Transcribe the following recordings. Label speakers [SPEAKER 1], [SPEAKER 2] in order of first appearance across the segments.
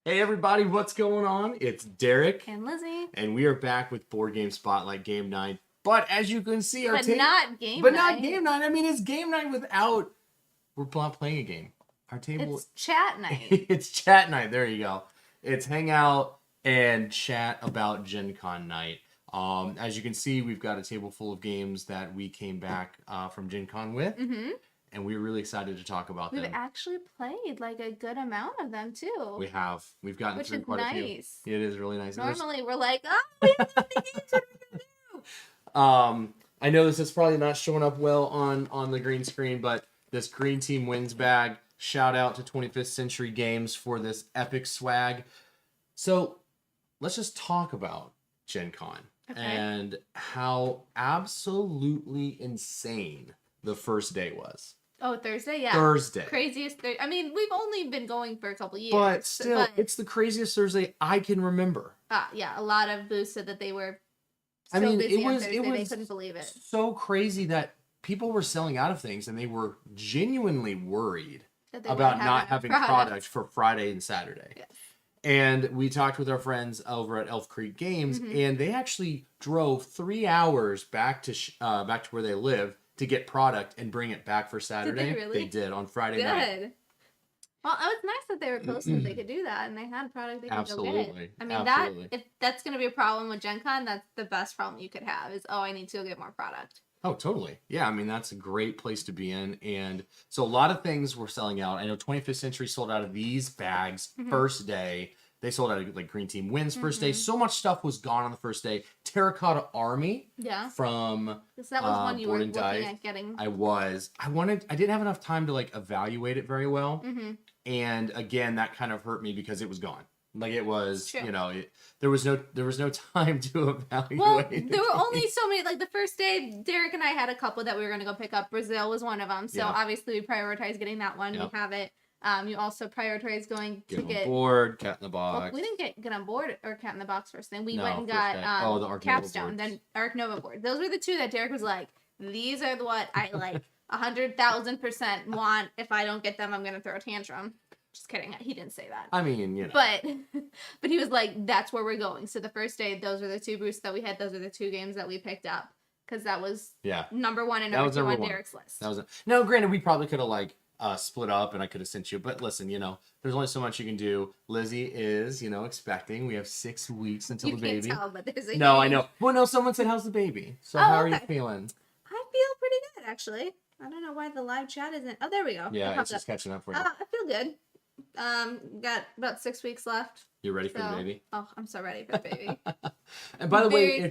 [SPEAKER 1] Hey everybody, what's going on? It's Derek.
[SPEAKER 2] And Lizzie.
[SPEAKER 1] And we are back with Board Game Spotlight Game Night. But as you can see, our table...
[SPEAKER 2] not game night.
[SPEAKER 1] Not game night. I mean, it's game night without... We're not playing a game. Our table...
[SPEAKER 2] It's chat night.
[SPEAKER 1] It's chat night. There you go. It's hang out and chat about Gen Con night. As you can see, we've got a table full of games that we came back from Gen Con with. Mm-hmm. And we're really excited to talk about them.
[SPEAKER 2] We've actually played like a good amount of them too.
[SPEAKER 1] We have. We've gotten through quite a few. It is really nice.
[SPEAKER 2] Normally we're like, oh, we have the games. What are we
[SPEAKER 1] gonna do? I know this is probably not showing up well on the green screen, but this Green Team Wins bag. Shout out to 25th Century Games for this epic swag. So let's just talk about Gen Con and how absolutely insane the first day was.
[SPEAKER 2] Oh, Thursday? Yeah.
[SPEAKER 1] Thursday.
[SPEAKER 2] Craziest Thursday. I mean, we've only been going for a couple years.
[SPEAKER 1] But still, it's the craziest Thursday I can remember.
[SPEAKER 2] Yeah, a lot of booths said that they were busy on Thursday. They couldn't believe it.
[SPEAKER 1] So crazy that people were selling out of things and they were genuinely worried about not having product for Friday and Saturday. Yes. And we talked with our friends over at Elf Creek Games, and they actually drove 3 hours back to where they live to get product and bring it back for Saturday.
[SPEAKER 2] Did they really?
[SPEAKER 1] They did on Friday night.
[SPEAKER 2] Good. Well, it was nice that they were close and they could do that, and they had product they could go get. I mean, if that's going to be a problem with Gen Con, that's the best problem you could have is, I need to go get more product.
[SPEAKER 1] Oh, totally. Yeah, I mean, that's a great place to be in. And so a lot of things were selling out. I know 25th Century sold out of these bags first day. They sold out of like Green Team Wins first day. So much stuff was gone on the first day. Terracotta Army from
[SPEAKER 2] that was one you were looking at getting.
[SPEAKER 1] I didn't have enough time to like evaluate it very well. And again, that kind of hurt me because it was gone. Like it was, there was no time to evaluate.
[SPEAKER 2] Well, there were only so many. Like the first day, Derek and I had a couple that we were going to go pick up. Brazil was one of them. So obviously we prioritized getting that one. We have it. You also prioritize going to get
[SPEAKER 1] on board, Cat in the Box.
[SPEAKER 2] Well, we didn't get on board or Cat in the Box first thing. We went and got
[SPEAKER 1] the Arc
[SPEAKER 2] Capstone, then Arc Nova board. Those were the two that Derek was like, these are what I like 100,000% want. If I don't get them, I'm gonna throw a tantrum. Just kidding. He didn't say that.
[SPEAKER 1] I mean,
[SPEAKER 2] But he was like, that's where we're going. So the first day, those were the two booths that we had. Those are the two games that we picked up because that was number one and number two on Derek's list.
[SPEAKER 1] No, granted, we probably could have split up and I could have sent you. But listen, there's only so much you can do. Lizzie is, expecting. We have 6 weeks until the baby.
[SPEAKER 2] You can't tell, but there's a
[SPEAKER 1] I know. Well, no, someone said, how's the baby? So how are you feeling?
[SPEAKER 2] I feel pretty good, actually. I don't know why the live chat isn't. Oh, there we go.
[SPEAKER 1] Yeah, it's just catching up for you.
[SPEAKER 2] I feel good. Got about 6 weeks left.
[SPEAKER 1] You're ready for the baby?
[SPEAKER 2] Oh, I'm so ready for the baby.
[SPEAKER 1] And by the way,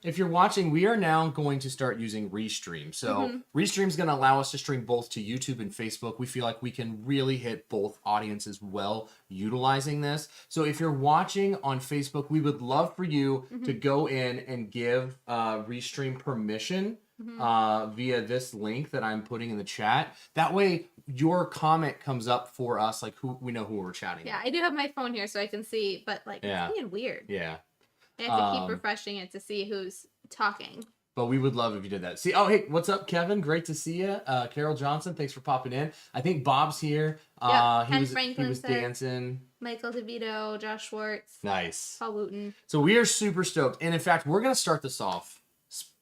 [SPEAKER 1] if you're watching, we are now going to start using Restream. So Restream is going to allow us to stream both to YouTube and Facebook. We feel like we can really hit both audiences well utilizing this. So if you're watching on Facebook, we would love for you to go in and give Restream permission via this link that I'm putting in the chat. That way your comment comes up for us, like we know who we're chatting with.
[SPEAKER 2] I do have my phone here so I can see, but it's being weird.
[SPEAKER 1] Yeah.
[SPEAKER 2] I have to keep refreshing it to see who's talking.
[SPEAKER 1] But we would love if you did that. See, hey, what's up, Kevin? Great to see you. Carol Johnson, thanks for popping in. I think Bob's here. He was dancing.
[SPEAKER 2] Michael DeVito, Josh Schwartz.
[SPEAKER 1] Nice.
[SPEAKER 2] Paul Wooten.
[SPEAKER 1] So we are super stoked. And in fact, we're going to start this off.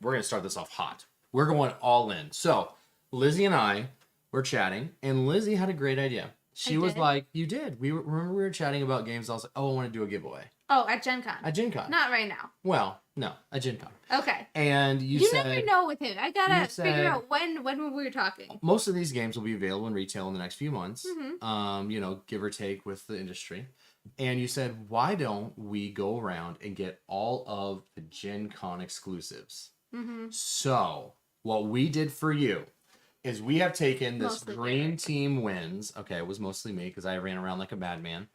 [SPEAKER 1] We're going to start this off hot. We're going all in. So Lizzie and I were chatting, and Lizzie had a great idea. She was like, you did. Remember we were chatting about games. I was like, I want to do a giveaway.
[SPEAKER 2] Oh, at Gen Con.
[SPEAKER 1] At Gen Con.
[SPEAKER 2] Not right now.
[SPEAKER 1] Well, no, at Gen Con.
[SPEAKER 2] Okay.
[SPEAKER 1] And you said...
[SPEAKER 2] You never know with him. I gotta figure out when we were talking.
[SPEAKER 1] Most of these games will be available in retail in the next few months. Give or take with the industry. And you said, why don't we go around and get all of the Gen Con exclusives? So, what we did for you is we have taken this Green Team Wins. Okay, it was mostly me because I ran around like a madman.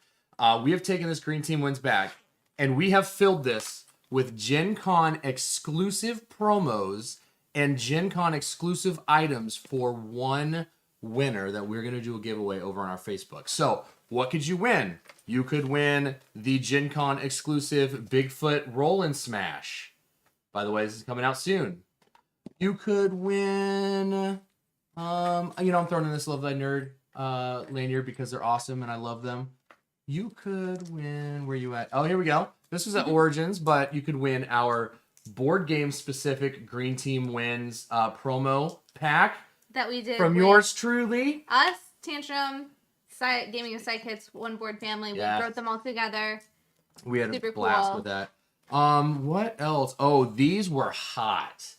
[SPEAKER 1] We have taken this Green Team Wins bag and we have filled this with Gen Con exclusive promos and Gen Con exclusive items for one winner that we're going to do a giveaway over on our Facebook. So, what could you win? You could win the Gen Con exclusive Bigfoot Roll and Smash. By the way, this is coming out soon. You could win... I'm throwing in this Love Thy Nerd lanyard because they're awesome and I love them. You could win. Where you at? Oh, here we go. This was at Origins, but you could win our board game specific Green Team Wins promo pack
[SPEAKER 2] that we did
[SPEAKER 1] from yours truly.
[SPEAKER 2] Us, Tantrum, Gaming of Sidekicks, One Board Family.
[SPEAKER 1] Yes.
[SPEAKER 2] We wrote them all together.
[SPEAKER 1] We had a blast with that. What else? Oh, these were hot.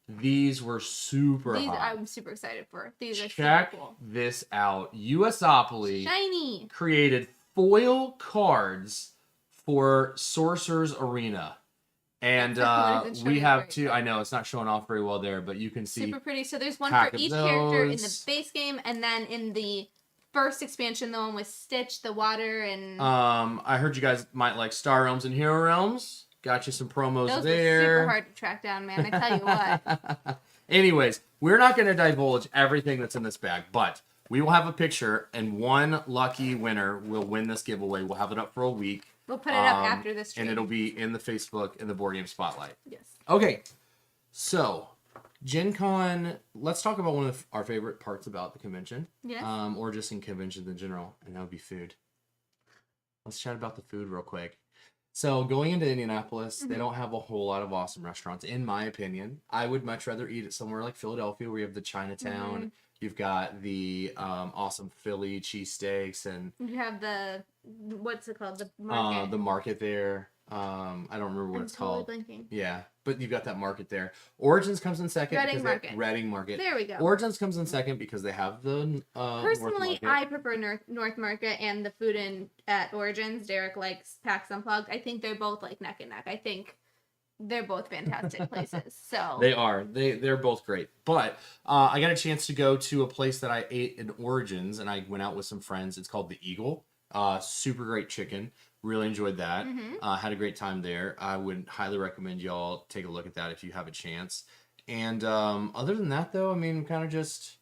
[SPEAKER 1] These were super hot.
[SPEAKER 2] I'm super excited for. These are
[SPEAKER 1] Check
[SPEAKER 2] super cool.
[SPEAKER 1] this out. USopoly
[SPEAKER 2] Shiny
[SPEAKER 1] created foil cards for Sorcerer's Arena. And we have two. I know it's not showing off very well there, but you can see.
[SPEAKER 2] Super pretty. So there's one for each character in the base game, and then in the first expansion, the one with Stitch, the water, and.
[SPEAKER 1] I heard you guys might like Star Realms and Hero Realms. Got you some promos
[SPEAKER 2] Those
[SPEAKER 1] there.
[SPEAKER 2] Those were super hard to track down, man. I tell you what.
[SPEAKER 1] Anyways, we're not going to divulge everything that's in this bag, but we will have a picture, and one lucky winner will win this giveaway. We'll have it up for a week.
[SPEAKER 2] We'll put it up after this stream.
[SPEAKER 1] And it'll be in the Facebook in the Board Game Spotlight.
[SPEAKER 2] Yes.
[SPEAKER 1] Okay, so Gen Con, let's talk about one of our favorite parts about the convention.
[SPEAKER 2] Yes.
[SPEAKER 1] Or just in conventions in general, and that would be food. Let's chat about the food real quick. So going into Indianapolis, they don't have a whole lot of awesome restaurants, in my opinion. I would much rather eat at somewhere like Philadelphia, where you have the Chinatown. You've got the awesome Philly cheesesteaks, and
[SPEAKER 2] you have the what's it called? The market.
[SPEAKER 1] The market there. I don't remember what it's called.
[SPEAKER 2] Blinking.
[SPEAKER 1] Yeah, but you've got that market there. Origins comes in second.
[SPEAKER 2] Reading
[SPEAKER 1] Market.
[SPEAKER 2] There we go.
[SPEAKER 1] Origins comes in second because they have the
[SPEAKER 2] personally, I prefer North Market and the food at Origins. Derek likes PAX Unplugged. I think they're both like neck and neck. I think they're both fantastic places. So
[SPEAKER 1] they are. They're both great. But I got a chance to go to a place that I ate in Origins, and I went out with some friends. It's called the Eagle. Super great chicken. Really enjoyed that. Had a great time there. I would highly recommend y'all take a look at that if you have a chance. And other than that, though, I mean, kind of just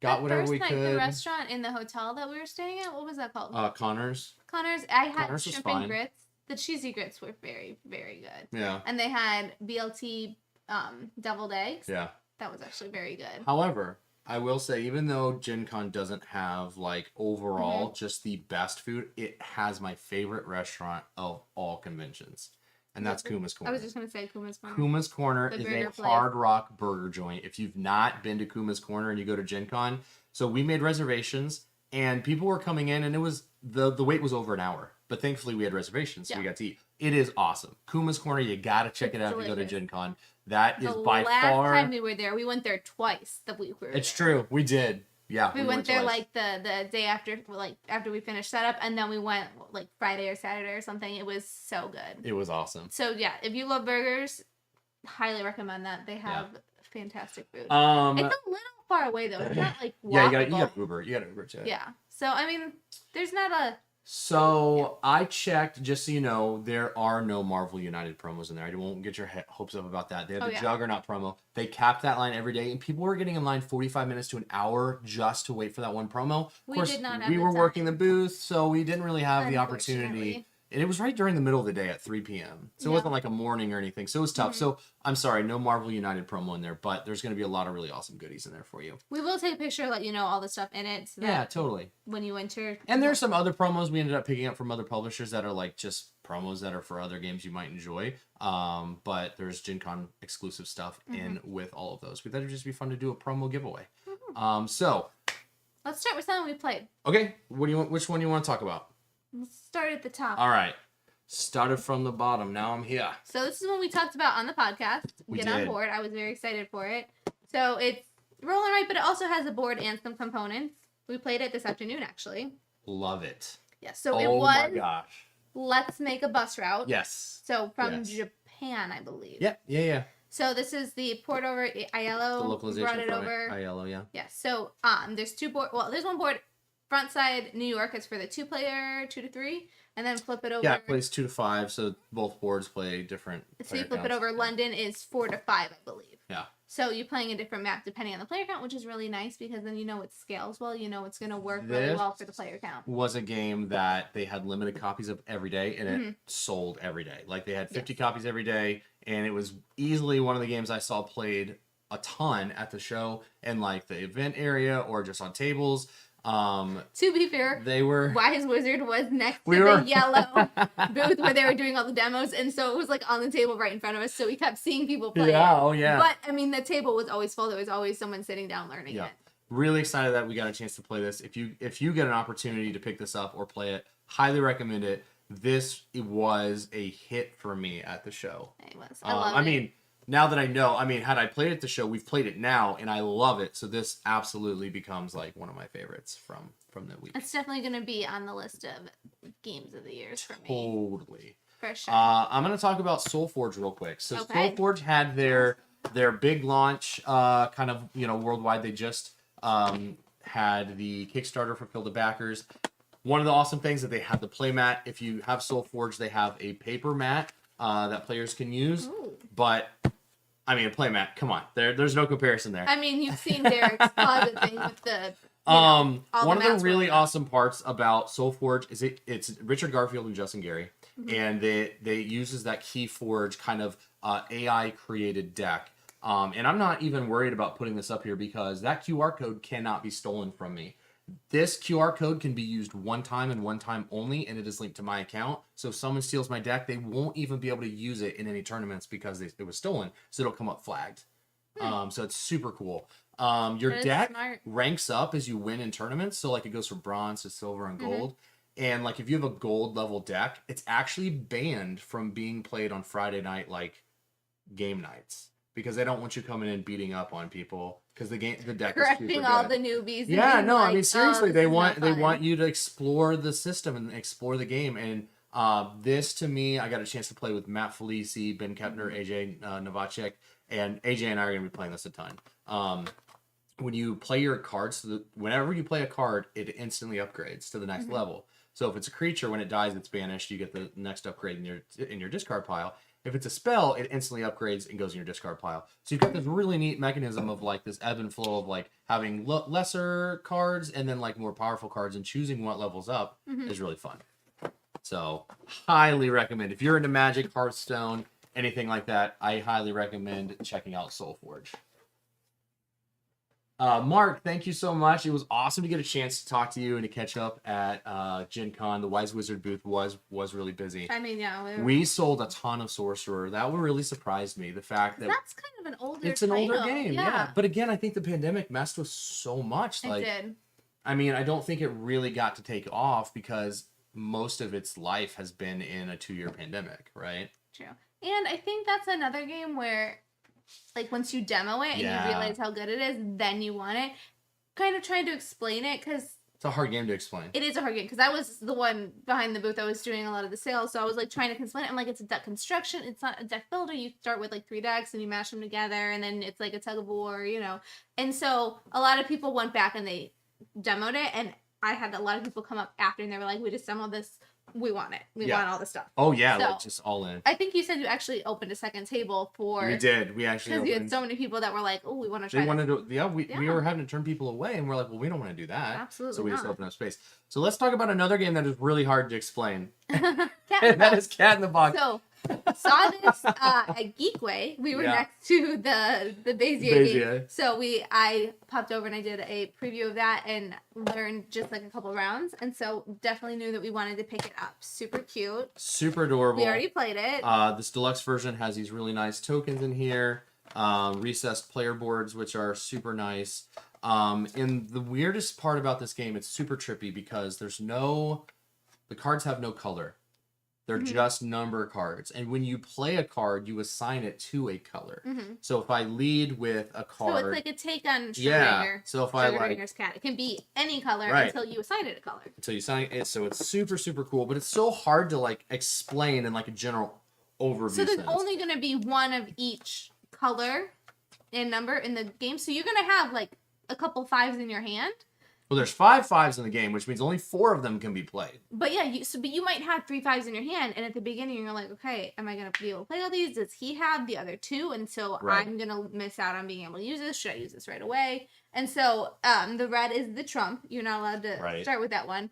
[SPEAKER 1] got whatever we could.
[SPEAKER 2] The restaurant in the hotel that we were staying at, what was that called?
[SPEAKER 1] Connor's.
[SPEAKER 2] Connor's. I had shrimp and grits. The cheesy grits were very, very good.
[SPEAKER 1] Yeah.
[SPEAKER 2] And they had BLT deviled eggs.
[SPEAKER 1] Yeah.
[SPEAKER 2] That was actually very good.
[SPEAKER 1] However, I will say, even though Gen Con doesn't have, like, overall just the best food, it has my favorite restaurant of all conventions. And that's Kuma's Corner.
[SPEAKER 2] I was just going to say Kuma's Corner.
[SPEAKER 1] Kuma's Corner is a hard rock burger joint. If you've not been to Kuma's Corner and you go to Gen Con, so we made reservations, and people were coming in, and it was, the wait was over an hour. But thankfully we had reservations, so we got to eat. It is awesome. Kuma's Corner, you got to check it out if you go to Gen Con. That is by far...
[SPEAKER 2] last time we were there, we went there twice the week we were there.
[SPEAKER 1] It's true. We did. Yeah,
[SPEAKER 2] we went there like the day after, like after we finished setup, and then we went like Friday or Saturday or something. It was so good.
[SPEAKER 1] It was awesome.
[SPEAKER 2] So yeah, if you love burgers, highly recommend that. They have fantastic food. It's a little far away though. It's not like walkable.
[SPEAKER 1] You got Uber. You got Uber too.
[SPEAKER 2] Yeah. So I mean, there's not a.
[SPEAKER 1] So I checked, just so you know, there are no Marvel United promos in there. I won't get your hopes up about that. They have the Juggernaut promo. They capped that line every day, and people were getting in line 45 minutes to an hour just to wait for that one promo. Of course,
[SPEAKER 2] did not have
[SPEAKER 1] we were working the booth, so we didn't really have the opportunity. And it was right during the middle of the day at 3 p.m. So it wasn't like a morning or anything. So it was tough. So I'm sorry, no Marvel United promo in there, but there's going to be a lot of really awesome goodies in there for you.
[SPEAKER 2] We will take a picture, let you know all the stuff in it. So
[SPEAKER 1] yeah, totally.
[SPEAKER 2] When you enter.
[SPEAKER 1] And there's some other promos we ended up picking up from other publishers that are like just promos that are for other games you might enjoy. But there's Gen Con exclusive stuff in with all of those. We thought it'd just be fun to do a promo giveaway. So.
[SPEAKER 2] Let's start with something we played.
[SPEAKER 1] Okay. What do you want? Which one do you want to talk about?
[SPEAKER 2] Let's start at the top.
[SPEAKER 1] All right. Started from the bottom. Now I'm here.
[SPEAKER 2] So this is one we talked about on the podcast. Get on board. I was very excited for it. So it's roll and write, but it also has a board and some components. We played it this afternoon, actually.
[SPEAKER 1] Love it.
[SPEAKER 2] Yeah. So it was.
[SPEAKER 1] Oh my gosh.
[SPEAKER 2] Let's make a bus route.
[SPEAKER 1] Yes.
[SPEAKER 2] So from Japan, I believe.
[SPEAKER 1] Yeah.
[SPEAKER 2] So this is the port over Aiello.
[SPEAKER 1] The localization
[SPEAKER 2] brought it over.
[SPEAKER 1] Aiello, yeah.
[SPEAKER 2] Yeah. So there's two board. Well, there's one board. Front side New York is for the 2-player, 2 to 3, and then flip it over.
[SPEAKER 1] Yeah, it plays 2 to 5, so both boards play different.
[SPEAKER 2] So you flip it over. London is 4 to 5, I believe.
[SPEAKER 1] Yeah.
[SPEAKER 2] So you're playing a different map depending on the player count, which is really nice because then you know it scales well. You know it's going to work really well for the player count.
[SPEAKER 1] Was a game that they had limited copies of every day, and it sold every day. Like they had 50 copies every day, and it was easily one of the games I saw played a ton at the show and like the event area or just on tables.
[SPEAKER 2] To be fair,
[SPEAKER 1] they were.
[SPEAKER 2] Wise Wizard was next to the yellow booth where they were doing all the demos, and so it was like on the table right in front of us. So we kept seeing people play.
[SPEAKER 1] Yeah, oh yeah.
[SPEAKER 2] But I mean, the table was always full. There was always someone sitting down learning it.
[SPEAKER 1] Really excited that we got a chance to play this. If you get an opportunity to pick this up or play it, highly recommend it. It was a hit for me at the show.
[SPEAKER 2] It was. I love it.
[SPEAKER 1] I mean, now that I know, had I played it at the show, we've played it now, and I love it. So this absolutely becomes like one of my favorites from the week.
[SPEAKER 2] It's definitely going to be on the list of games of the years for me.
[SPEAKER 1] Totally.
[SPEAKER 2] For sure.
[SPEAKER 1] I'm going to talk about Soulforge real quick. So Soulforge had their big launch, kind of worldwide. They just had the Kickstarter for Fill the Backers. One of the awesome things that they have the play mat. If you have Soulforge, they have a paper mat that players can use. Ooh. But I mean, a play mat. Come on, there's no comparison there.
[SPEAKER 2] I mean, you've seen Derek's closet thing with the.
[SPEAKER 1] One of the really awesome parts about Soulforge is it's Richard Garfield and Justin Gary, and they uses that Keyforge kind of AI created deck. And I'm not even worried about putting this up here because that QR code cannot be stolen from me. This QR code can be used one time and one time only, and it is linked to my account. So if someone steals my deck, they won't even be able to use it in any tournaments because it was stolen. So it'll come up flagged. So it's super cool. Your deck ranks up as you win in tournaments. So like it goes from bronze to silver and gold. And like if you have a gold level deck, it's actually banned from being played on Friday night like game nights. Because they don't want you coming in beating up on people because the deck is super
[SPEAKER 2] correcting all the newbies.
[SPEAKER 1] Yeah, no, I mean seriously, they want you to explore the system and explore the game. And this to me, I got a chance to play with Matt Felici, Ben Kepner, AJ Novacek, and AJ and I are gonna be playing this a ton. When you play your cards, whenever you play a card, it instantly upgrades to the next level. So if it's a creature, when it dies, it's banished. You get the next upgrade in your discard pile. If it's a spell, it instantly upgrades and goes in your discard pile. So you've got this really neat mechanism of like this ebb and flow of like having lesser cards and then like more powerful cards, and choosing what levels up is really fun. So highly recommend. If you're into Magic, Hearthstone, anything like that, I highly recommend checking out Soulforge. Mark, thank you so much. It was awesome to get a chance to talk to you and to catch up at Gen Con. The Wise Wizard booth was really busy.
[SPEAKER 2] I mean, yeah.
[SPEAKER 1] We sold a ton of Sorcerer. That really surprised me. The fact that
[SPEAKER 2] that's kind of an older
[SPEAKER 1] It's an older game, yeah. But again, I think the pandemic messed with so much.
[SPEAKER 2] It did.
[SPEAKER 1] I mean, I don't think it really got to take off because most of its life has been in a 2-year pandemic, right?
[SPEAKER 2] True. And I think that's another game where like once you demo it and you realize how good it is, then you want it. Kind of trying to explain it because
[SPEAKER 1] it's a hard game to explain.
[SPEAKER 2] It is a hard game because I was the one behind the booth. I was doing a lot of the sales, so I was like trying to explain it. I'm like, it's a deck construction. It's not a deck builder. You start with like 3 decks and you mash them together, and then it's like a tug of war, And so a lot of people went back and they demoed it, and I had a lot of people come up after and they were like, we just demoed this. We want it. We want all the stuff.
[SPEAKER 1] Oh, yeah. So, like just all in.
[SPEAKER 2] I think you said you actually opened a second table for...
[SPEAKER 1] We did. We actually
[SPEAKER 2] because you had so many people that were like, oh, we want to try
[SPEAKER 1] we were having to turn people away, and we're like, well, we don't want to do that.
[SPEAKER 2] Absolutely
[SPEAKER 1] So we just
[SPEAKER 2] not.
[SPEAKER 1] opened up space. So let's talk about another game that is really hard to explain.
[SPEAKER 2] That
[SPEAKER 1] is Cat in the Box.
[SPEAKER 2] So, saw this at Geekway. We were next to the Bezier game. So I popped over and I did a preview of that and learned just like a couple rounds. And so definitely knew that we wanted to pick it up. Super cute.
[SPEAKER 1] Super adorable.
[SPEAKER 2] We already played it.
[SPEAKER 1] This deluxe version has these really nice tokens in here. Recessed player boards, which are super nice. And the weirdest part about this game, it's super trippy because the cards have no color. They're just number cards. And when you play a card, you assign it to a color. So if I lead with a card...
[SPEAKER 2] So it's like a take on Schrödinger's
[SPEAKER 1] So if I
[SPEAKER 2] cat. It can be any color until you assign it a color.
[SPEAKER 1] Until you assign it. So it's super, super cool. But it's so hard to like explain in like a general overview
[SPEAKER 2] So there's only going to be one of each color and number in the game. So you're going to have like a couple 5s in your hand.
[SPEAKER 1] Well, there's 5 5s in the game, which means only 4 of them can be played.
[SPEAKER 2] But yeah, but you might have 3 5s in your hand, and at the beginning you're like, okay, am I gonna be able to play all these? Does he have the other 2? And so I'm gonna miss out on being able to use this. Should I use this right away? And so the red is the trump. You're not allowed to start with that one.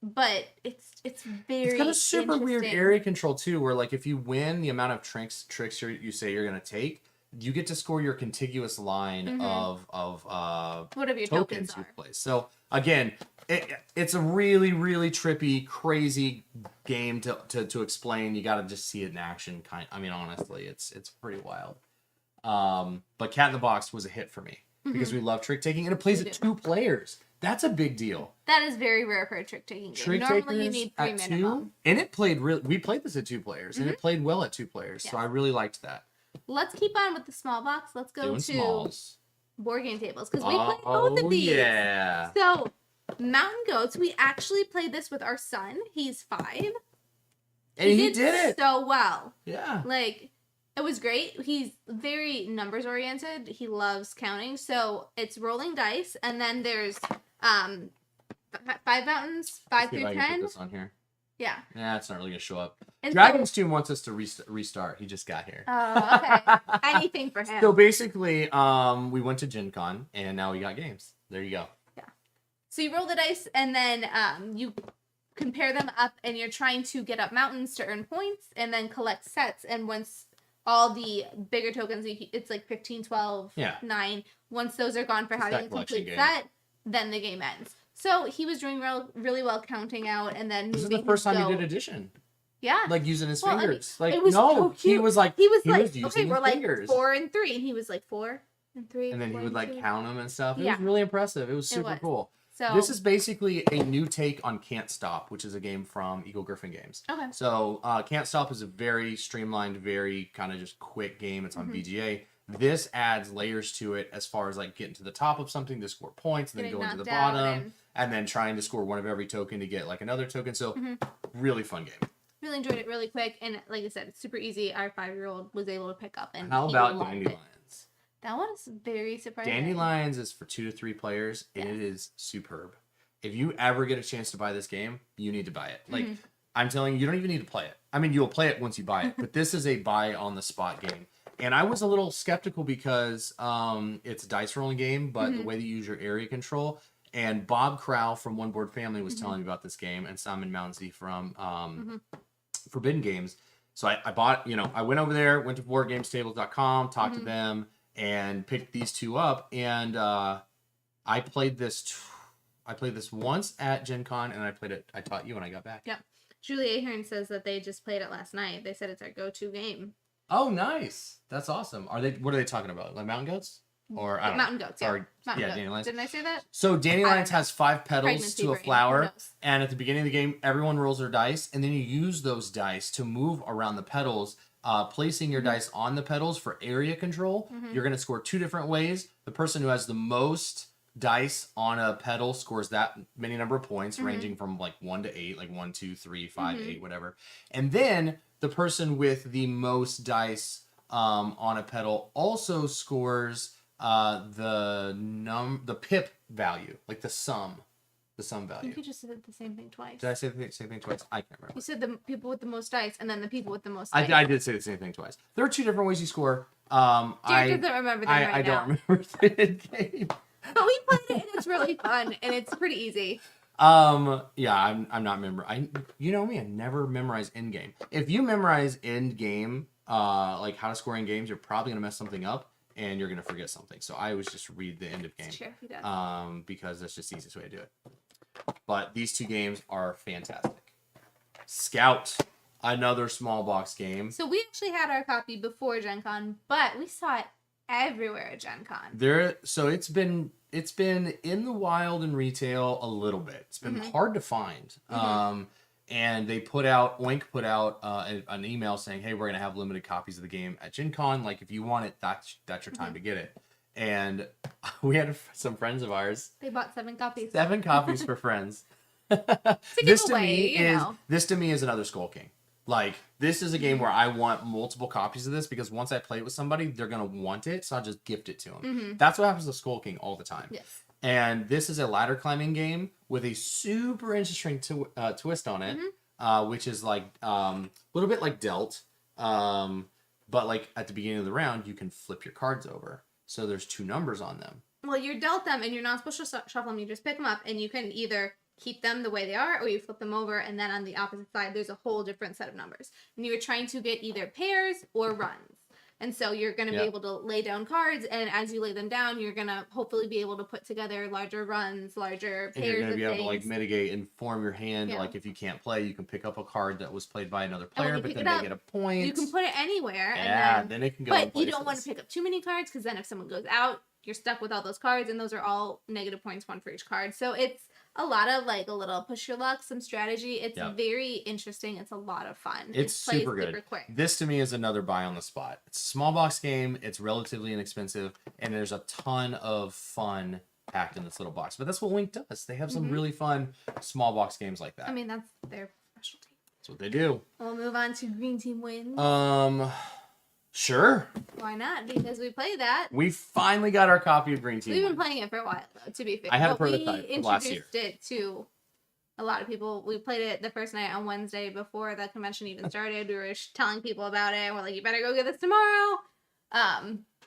[SPEAKER 2] But it's very
[SPEAKER 1] It's got a super weird area control too, where like if you win the amount of tricks you say you're gonna take, you get to score your contiguous line of
[SPEAKER 2] whatever your
[SPEAKER 1] tokens
[SPEAKER 2] tokens
[SPEAKER 1] you
[SPEAKER 2] are.
[SPEAKER 1] play. So again, it's a really, really trippy, crazy game to explain. You got to just see it in action. I mean, honestly, it's pretty wild. But Cat in the Box was a hit for me because we love trick taking, and it plays at 2 players. That's a big deal.
[SPEAKER 2] That is very rare for a trick taking game. Normally you need 3 minimum.
[SPEAKER 1] And it played we played this at 2 players, and it played well at 2 players.
[SPEAKER 2] Yes.
[SPEAKER 1] So I really liked that.
[SPEAKER 2] Let's keep on with the small box. Let's go to
[SPEAKER 1] smalls.
[SPEAKER 2] board game tables because we played both of these.
[SPEAKER 1] Yeah.
[SPEAKER 2] So Mountain Goats, we actually played this with our son. He's 5.
[SPEAKER 1] And he did it
[SPEAKER 2] so well.
[SPEAKER 1] Yeah.
[SPEAKER 2] Like, it was great. He's very numbers oriented. He loves counting. So it's rolling dice, and then there's 5 mountains, 5 through 10.
[SPEAKER 1] Put this on here.
[SPEAKER 2] Yeah.
[SPEAKER 1] Yeah, it's not really gonna show up.
[SPEAKER 2] And
[SPEAKER 1] Dragon's Tomb wants us to restart. He just got here.
[SPEAKER 2] Oh, okay. Anything for him.
[SPEAKER 1] So basically, we went to Gen Con, and now we got games. There you go.
[SPEAKER 2] Yeah. So you roll the dice, and then you compare them up, and you're trying to get up mountains to earn points, and then collect sets. And once all the bigger tokens, it's like 15, 12, 9. Once those are gone for having a complete set, then the game ends. So he was doing really well counting out, and then
[SPEAKER 1] this is the first time he did addition.
[SPEAKER 2] Yeah,
[SPEAKER 1] like using his fingers.
[SPEAKER 2] I mean,
[SPEAKER 1] like
[SPEAKER 2] it was so cute.
[SPEAKER 1] he was like
[SPEAKER 2] okay, we're like
[SPEAKER 1] fingers.
[SPEAKER 2] 4 and 3, and he was like 4 and 3,
[SPEAKER 1] and then he would like
[SPEAKER 2] 2.
[SPEAKER 1] count them and stuff. It was really impressive. It was super cool.
[SPEAKER 2] So
[SPEAKER 1] this is basically a new take on Can't Stop, which is a game from Eagle Griffin Games.
[SPEAKER 2] Okay.
[SPEAKER 1] So Can't Stop is a very streamlined, very kind of just quick game. It's on VGA. This adds layers to it as far as like getting to the top of something to score points, and then going to the bottom, and then trying to score one of every token to get like another token. So really fun game.
[SPEAKER 2] Really enjoyed it, really quick, and like I said, it's super easy. Our 5-year-old was able to pick up, and
[SPEAKER 1] how about Dandelions?
[SPEAKER 2] That one is very surprising.
[SPEAKER 1] Dandelions is for 2 to 3 players, and it is superb. If you ever get a chance to buy this game, you need to buy it. Like I'm telling you, you don't even need to play it. I mean, you'll play it once you buy it, but this is a buy on the spot game. And I was a little skeptical because it's a dice rolling game, but the way that you use your area control. And Bob Crow from One Board Family was telling me about this game, and Simon Mounsey from Forbidden Games. So I bought, I went over there, went to boardgamestables.com, talked to them, and picked these 2 up. And I played this once at Gen Con, and I taught you when I got back.
[SPEAKER 2] Yep. Julie Ahern says that they just played it last night. They said it's our go-to game.
[SPEAKER 1] Oh, nice. That's awesome. What are they talking about? Like Mountain Goats? Or I don't
[SPEAKER 2] Mountain
[SPEAKER 1] know.
[SPEAKER 2] Goats, yeah.
[SPEAKER 1] Mountain Goats. Dandelions.
[SPEAKER 2] Didn't I say that?
[SPEAKER 1] So Dandelions has 5 petals to a flower, and at the beginning of the game, everyone rolls their dice, and then you use those dice to move around the petals, placing your dice on the petals for area control. You're going to score 2 different ways. The person who has the most dice on a petal scores that many number of points, ranging from like 1 to 8, like 1, 2, 3, 5, 8, whatever. And then the person with the most dice on a petal also scores the pip value, like the sum value.
[SPEAKER 2] I think you just said the same thing twice.
[SPEAKER 1] Did I say the same thing twice? I can't remember.
[SPEAKER 2] You said the people with the most dice, and then the people with the most dice.
[SPEAKER 1] I did say the same thing twice. There are 2 different ways you score.
[SPEAKER 2] Jared doesn't remember them
[SPEAKER 1] I don't remember the game.
[SPEAKER 2] But we played it, and it's really fun, and it's pretty easy.
[SPEAKER 1] Yeah, I'm not you know me, I never memorize end game. If you memorize end game, like how to score in games, you're probably gonna mess something up, and you're gonna forget something. So I always just read the end of game.
[SPEAKER 2] Sure, he does.
[SPEAKER 1] Because that's just the easiest way to do it. But these 2 games are fantastic. Scout, another small box game.
[SPEAKER 2] So we actually had our copy before Gen Con, but we saw it everywhere at Gen Con.
[SPEAKER 1] So it's been in the wild in retail a little bit. It's been hard to find. And they Oink put out an email saying, hey, we're going to have limited copies of the game at Gen Con. Like, if you want it, that's your time to get it. And we had some friends of ours.
[SPEAKER 2] They bought 7 copies.
[SPEAKER 1] 7 copies for friends.
[SPEAKER 2] This
[SPEAKER 1] to me is another Skull King. Like, this is a game where I want multiple copies of this, because once I play it with somebody, they're going to want it, so I'll just gift it to them. That's what happens to Skull King all the time.
[SPEAKER 2] Yes.
[SPEAKER 1] And this is a ladder climbing game with a super interesting twist on it, which is like a little bit like Dealt, but like at the beginning of the round, you can flip your cards over. So there's 2 numbers on them.
[SPEAKER 2] Well, you're dealt them, and you're not supposed to shuffle them. You just pick them up, and you can either keep them the way they are, or you flip them over, and then on the opposite side, there's a whole different set of numbers. And you were trying to get either pairs or runs. And so you're going to be able to lay down cards, and as you lay them down, you're going to hopefully be able to put together larger runs, larger pairs of things.
[SPEAKER 1] You're going to be able to like mitigate and form your hand. Like if you can't play, you can pick up a card that was played by another player, but then they get a point.
[SPEAKER 2] You can put it anywhere.
[SPEAKER 1] Yeah, and then it can go.
[SPEAKER 2] But you don't want to pick up too many cards, because then if someone goes out, you're stuck with all those cards, and those are all negative points, one for each card. So it's a lot of like a little push your luck, some strategy. It's very interesting. It's a lot of fun.
[SPEAKER 1] It's super good. Super quick. This to me is another buy on the spot. It's a small box game. It's relatively inexpensive, and there's a ton of fun packed in this little box. But that's what Wink does. They have some really fun small box games like that.
[SPEAKER 2] I mean, that's their specialty.
[SPEAKER 1] That's what they do.
[SPEAKER 2] We'll move on to Green Team Wins.
[SPEAKER 1] Sure.
[SPEAKER 2] Why not? Because we played that.
[SPEAKER 1] We finally got our copy of Green Team.
[SPEAKER 2] We've been playing it for a while, though, to be fair.
[SPEAKER 1] I had a prototype last year.
[SPEAKER 2] We introduced it to a lot of people. We played it the first night on Wednesday before the convention even started. We were telling people about it. We're like, you better go get this tomorrow.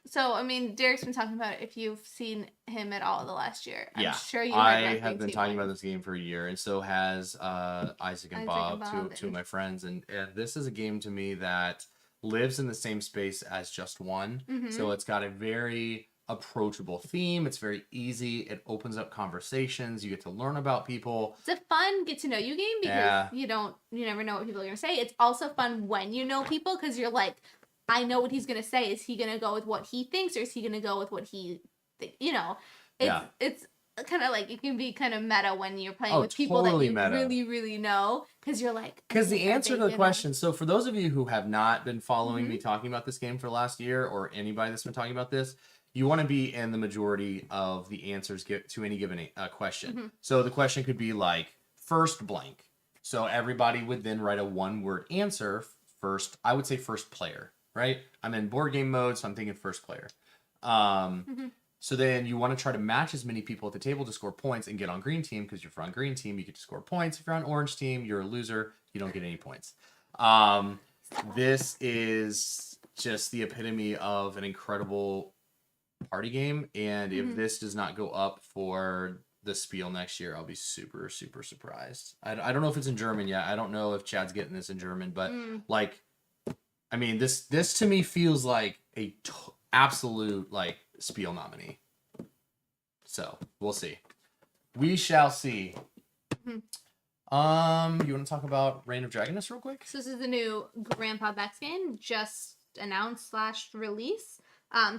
[SPEAKER 2] So, I mean, Derek's been talking about it if you've seen him at all the last year. I'm sure you
[SPEAKER 1] have been talking about this game for a year, and so has Isaac and Bob, two of my friends. And this is a game to me that lives in the same space as Just One. So it's got a very approachable theme. It's very easy. It opens up conversations. You get to learn about people.
[SPEAKER 2] It's a fun get to know you game because you never know what people are going to say. It's also fun when you know people, because you're like, I know what he's going to say. Is he going to go with what he thinks, or is he going to go with what he it's kind of like, it can be kind of meta when you're playing with people that you really, really know, because you're like...
[SPEAKER 1] Because the answer to the question... So for those of you who have not been following me talking about this game for the last year, or anybody that's been talking about this, you want to be in the majority of the answers to any given question. So the question could be like, first blank. So everybody would then write a one-word answer first. I would say first player, right? I'm in board game mode, so I'm thinking first player. So then you want to try to match as many people at the table to score points and get on green team, because if you're on green team, you get to score points. If you're on orange team, you're a loser. You don't get any points. This is just the epitome of an incredible party game. And if this does not go up for the Spiel next year, I'll be super, super surprised. I don't know if it's in German yet. I don't know if Chad's getting this in German, but like, I mean, this to me feels like a absolute like Spiel nominee. So we'll see. We shall see. You want to talk about Reign of Dragoness real quick?
[SPEAKER 2] So this is the new Grandpa Beck's game, just announced / release.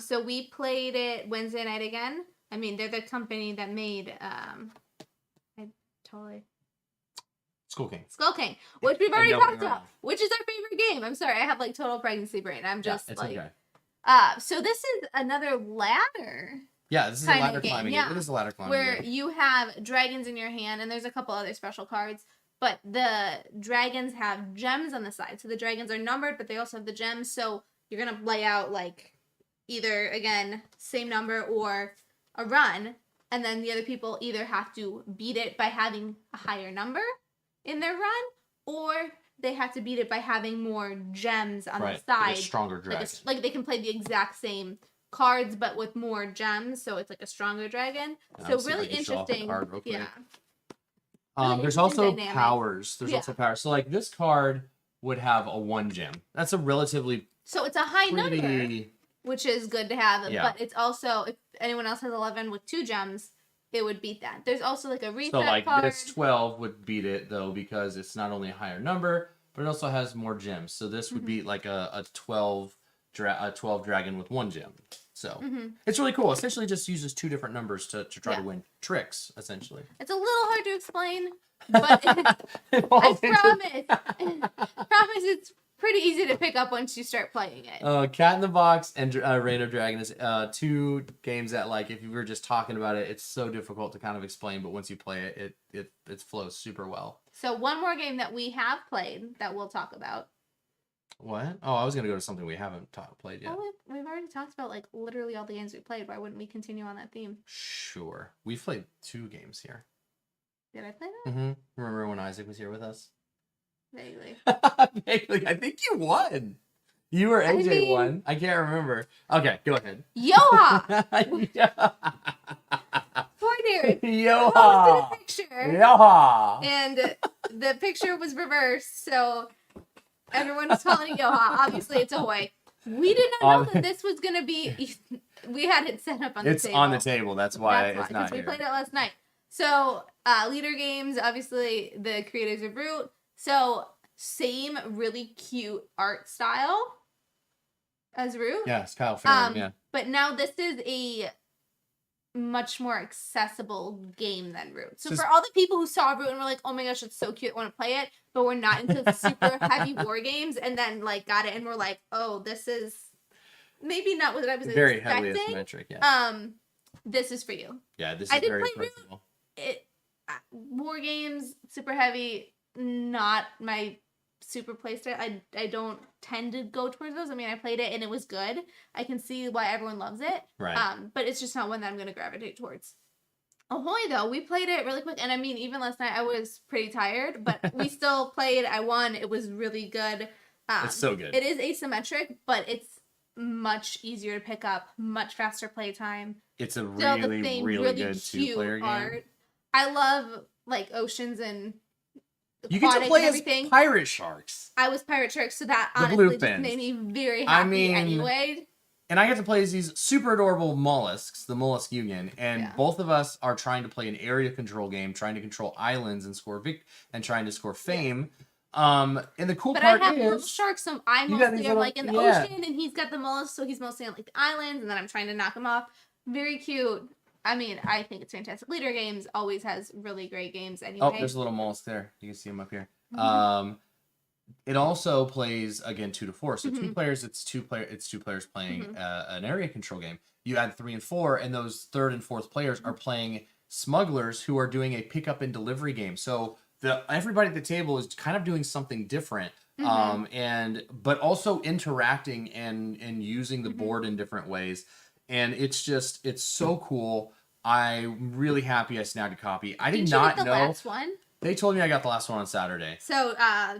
[SPEAKER 2] So we played it Wednesday night again. I mean, they're the company that made
[SPEAKER 1] Skull King.
[SPEAKER 2] Skull King, which we've already talked about, which is our favorite game. I'm sorry, I have like total pregnancy brain. I'm just like, okay. So this is another ladder.
[SPEAKER 1] Yeah, this is a ladder climbing game. It is a ladder climbing game.
[SPEAKER 2] Where you have dragons in your hand, and there's a couple other special cards, but the dragons have gems on the side. So the dragons are numbered, but they also have the gems. So you're going to lay out like either, again, same number or a run, and then the other people either have to beat it by having a higher number in their run, or they have to beat it by having more gems on the side.
[SPEAKER 1] Like a stronger dragon.
[SPEAKER 2] Like they can play the exact same cards, but with more gems, so it's like a stronger dragon. So really interesting. Yeah.
[SPEAKER 1] There's also powers. There's also powers. So like this card would have a 1 gem. That's a relatively...
[SPEAKER 2] So it's a high number, which is good to have. Yeah. But it's also, if anyone else has 11 with 2 gems, it would beat that. There's also like a reset card. So like
[SPEAKER 1] this 12 would beat it though, because it's not only a higher number, but it also has more gems. So this would beat like a 12 dragon with 1 gem. So it's really cool. Essentially just uses 2 different numbers to try to win tricks, essentially.
[SPEAKER 2] It's a little hard to explain, but I promise it's pretty easy to pick up once you start playing it.
[SPEAKER 1] Cat in the Box and Reign of Dragon is 2 games that, like, if you were just talking about it, it's so difficult to kind of explain, but once you play it, it flows super well.
[SPEAKER 2] So one more game that we have played that we'll talk about.
[SPEAKER 1] What? Oh, I was going to go to something we haven't played yet.
[SPEAKER 2] Oh, we've already talked about, like, literally all the games we played. Why wouldn't we continue on that theme?
[SPEAKER 1] Sure. We've played 2 games here.
[SPEAKER 2] Did I play that?
[SPEAKER 1] Remember when Isaac was here with us?
[SPEAKER 2] Vaguely.
[SPEAKER 1] Vaguely. I think you won. You or AJ won. I can't remember. Okay, go ahead.
[SPEAKER 2] Yoha! Poor Derek.
[SPEAKER 1] Yoha!
[SPEAKER 2] Posted a picture.
[SPEAKER 1] Yoha!
[SPEAKER 2] And the picture was reversed, so everyone was calling it Yoha. Obviously, it's Ahoy. We did not know that this was gonna be. We had it set up on the table.
[SPEAKER 1] It's on the table. That's why it's not
[SPEAKER 2] here. We
[SPEAKER 1] here.
[SPEAKER 2] played it last night. So, Leader Games, obviously the creators of Root. So, same really cute art style as Root.
[SPEAKER 1] Yeah, it's Kyle Farron, yeah.
[SPEAKER 2] But now this is a much more accessible game than Root. So for all the people who saw Root and were like, oh my gosh, it's so cute, I want to play it, but we're not into super heavy war games, and then like got it and we're like, oh, this is maybe not what I was
[SPEAKER 1] very
[SPEAKER 2] expecting.
[SPEAKER 1] heavily isometric, yeah.
[SPEAKER 2] This is for you.
[SPEAKER 1] Yeah, this is very personal.
[SPEAKER 2] War games, super heavy, not my super playstyle. I don't tend to go towards those. I mean, I played it and it was good. I can see why everyone loves it.
[SPEAKER 1] Right.
[SPEAKER 2] But it's just not one that I'm going to gravitate towards. Ahoy, though, we played it really quick. And I mean, even last night I was pretty tired, but we still played. I won. It was really good.
[SPEAKER 1] It's so good.
[SPEAKER 2] It is asymmetric, but it's much easier to pick up, much faster playtime.
[SPEAKER 1] It's a really, really good two-player game.
[SPEAKER 2] I love like oceans and
[SPEAKER 1] you get to play as pirate sharks.
[SPEAKER 2] I was pirate sharks, so that honestly just made me very happy anyway.
[SPEAKER 1] And I get to play as these super adorable mollusks, the Mollusk Union, and both of us are trying to play an area control game, trying to control islands and trying to score fame. And the cool part is,
[SPEAKER 2] I have little sharks, so I mostly am like in the ocean, and he's got the mollusks, so he's mostly on like the islands, and then I'm trying to knock him off. Very cute. I mean, I think it's fantastic. Leader Games always has really great games anyway.
[SPEAKER 1] Oh, there's a little mollusk there. You can see him up here. Mm-hmm. It also plays, again, 2 to 4. So 2 players, it's two players playing an area control game. You add 3 and 4, and those 3rd and 4th players are playing smugglers who are doing a pickup and delivery game. So everybody at the table is kind of doing something different. But also interacting and using the board in different ways. And it's so cool. I'm really happy I snagged a copy. I did not know.
[SPEAKER 2] Last one?
[SPEAKER 1] They told me I got the last one on Saturday.
[SPEAKER 2] So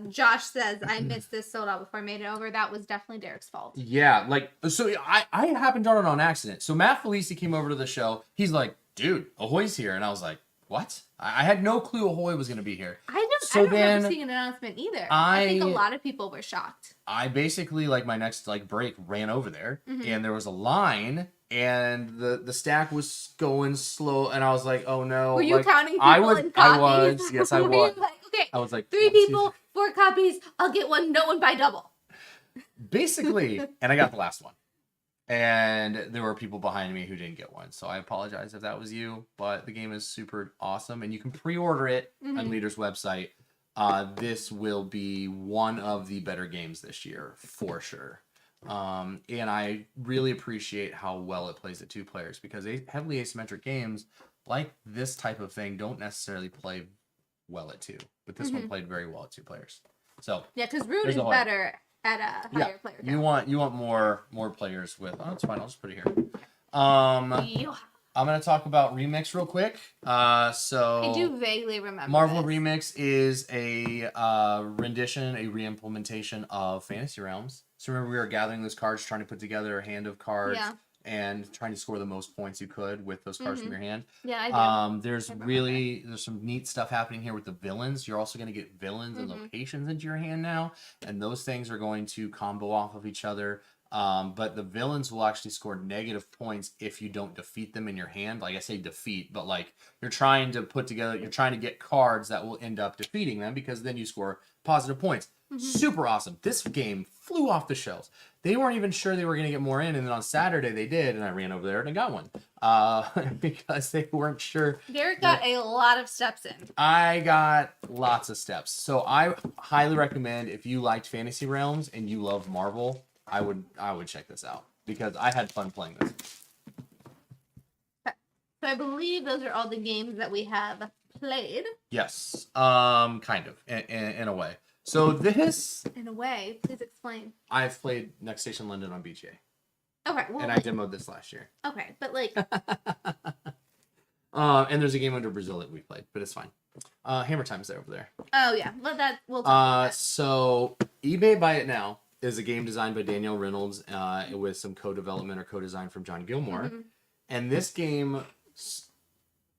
[SPEAKER 2] Josh says, I missed this sold out before I made it over. That was definitely Derek's fault.
[SPEAKER 1] Yeah, so I happened on it on accident. So Matt Felici came over to the show. He's like, dude, Ahoy's here. And I was like, what? I had no clue Ahoy was going to be here. I
[SPEAKER 2] don't remember seeing an announcement either. I think a lot of people were shocked.
[SPEAKER 1] I basically, my next break, ran over there, and there was a line, and the stack was going slow, and I was like, oh no.
[SPEAKER 2] Were you counting people in copies?
[SPEAKER 1] I was. Yes, I was.
[SPEAKER 2] Okay,
[SPEAKER 1] I was like,
[SPEAKER 2] 3 people, 4 copies, I'll get one, no one buy double.
[SPEAKER 1] Basically, and I got the last one. And there were people behind me who didn't get one. So I apologize if that was you. But the game is super awesome. And you can pre-order it on Leader's website. This will be one of the better games this year, for sure. And I really appreciate how well it plays at 2 players. Because heavily asymmetric games, like this type of thing, don't necessarily play well at 2. But this one played very well at 2 players. So
[SPEAKER 2] yeah, because Root is better at a higher player count.
[SPEAKER 1] You want more players with. Oh, that's fine. I'll just put it here. I'm gonna talk about Remix real quick. So
[SPEAKER 2] I do vaguely remember.
[SPEAKER 1] Marvel Remix is a rendition, a reimplementation of Fantasy Realms. So remember, we were gathering those cards, trying to put together a hand of cards. Yeah. And trying to score the most points you could with those cards from your hand.
[SPEAKER 2] Yeah, I do.
[SPEAKER 1] There's some neat stuff happening here with the villains. You're also going to get villains and locations into your hand now, and those things are going to combo off of each other. But the villains will actually score negative points if you don't defeat them in your hand. Like I say defeat, but you're trying to get cards that will end up defeating them, because then you score positive points. Super awesome. This game flew off the shelves. They weren't even sure they were going to get more in, and then on Saturday they did, and I ran over there and I got one. Because they weren't sure.
[SPEAKER 2] Derek got a lot of steps in.
[SPEAKER 1] I got lots of steps. So I highly recommend, if you liked Fantasy Realms and you love Marvel, I would check this out, because I had fun playing this.
[SPEAKER 2] So I believe those are all the games that we have played.
[SPEAKER 1] Yes. Kind of, in a way. So this...
[SPEAKER 2] In a way, please explain.
[SPEAKER 1] I've played Next Station London on BGA.
[SPEAKER 2] Okay, well...
[SPEAKER 1] And I demoed this last year.
[SPEAKER 2] Okay, but
[SPEAKER 1] and there's a game under Brazil that we played, but it's fine. Hammer Time's there over there.
[SPEAKER 2] Oh, yeah. We'll talk about that.
[SPEAKER 1] So, eBay Buy It Now is a game designed by Danielle Reynolds with some co-development or co-design from John Gilmore. And this game...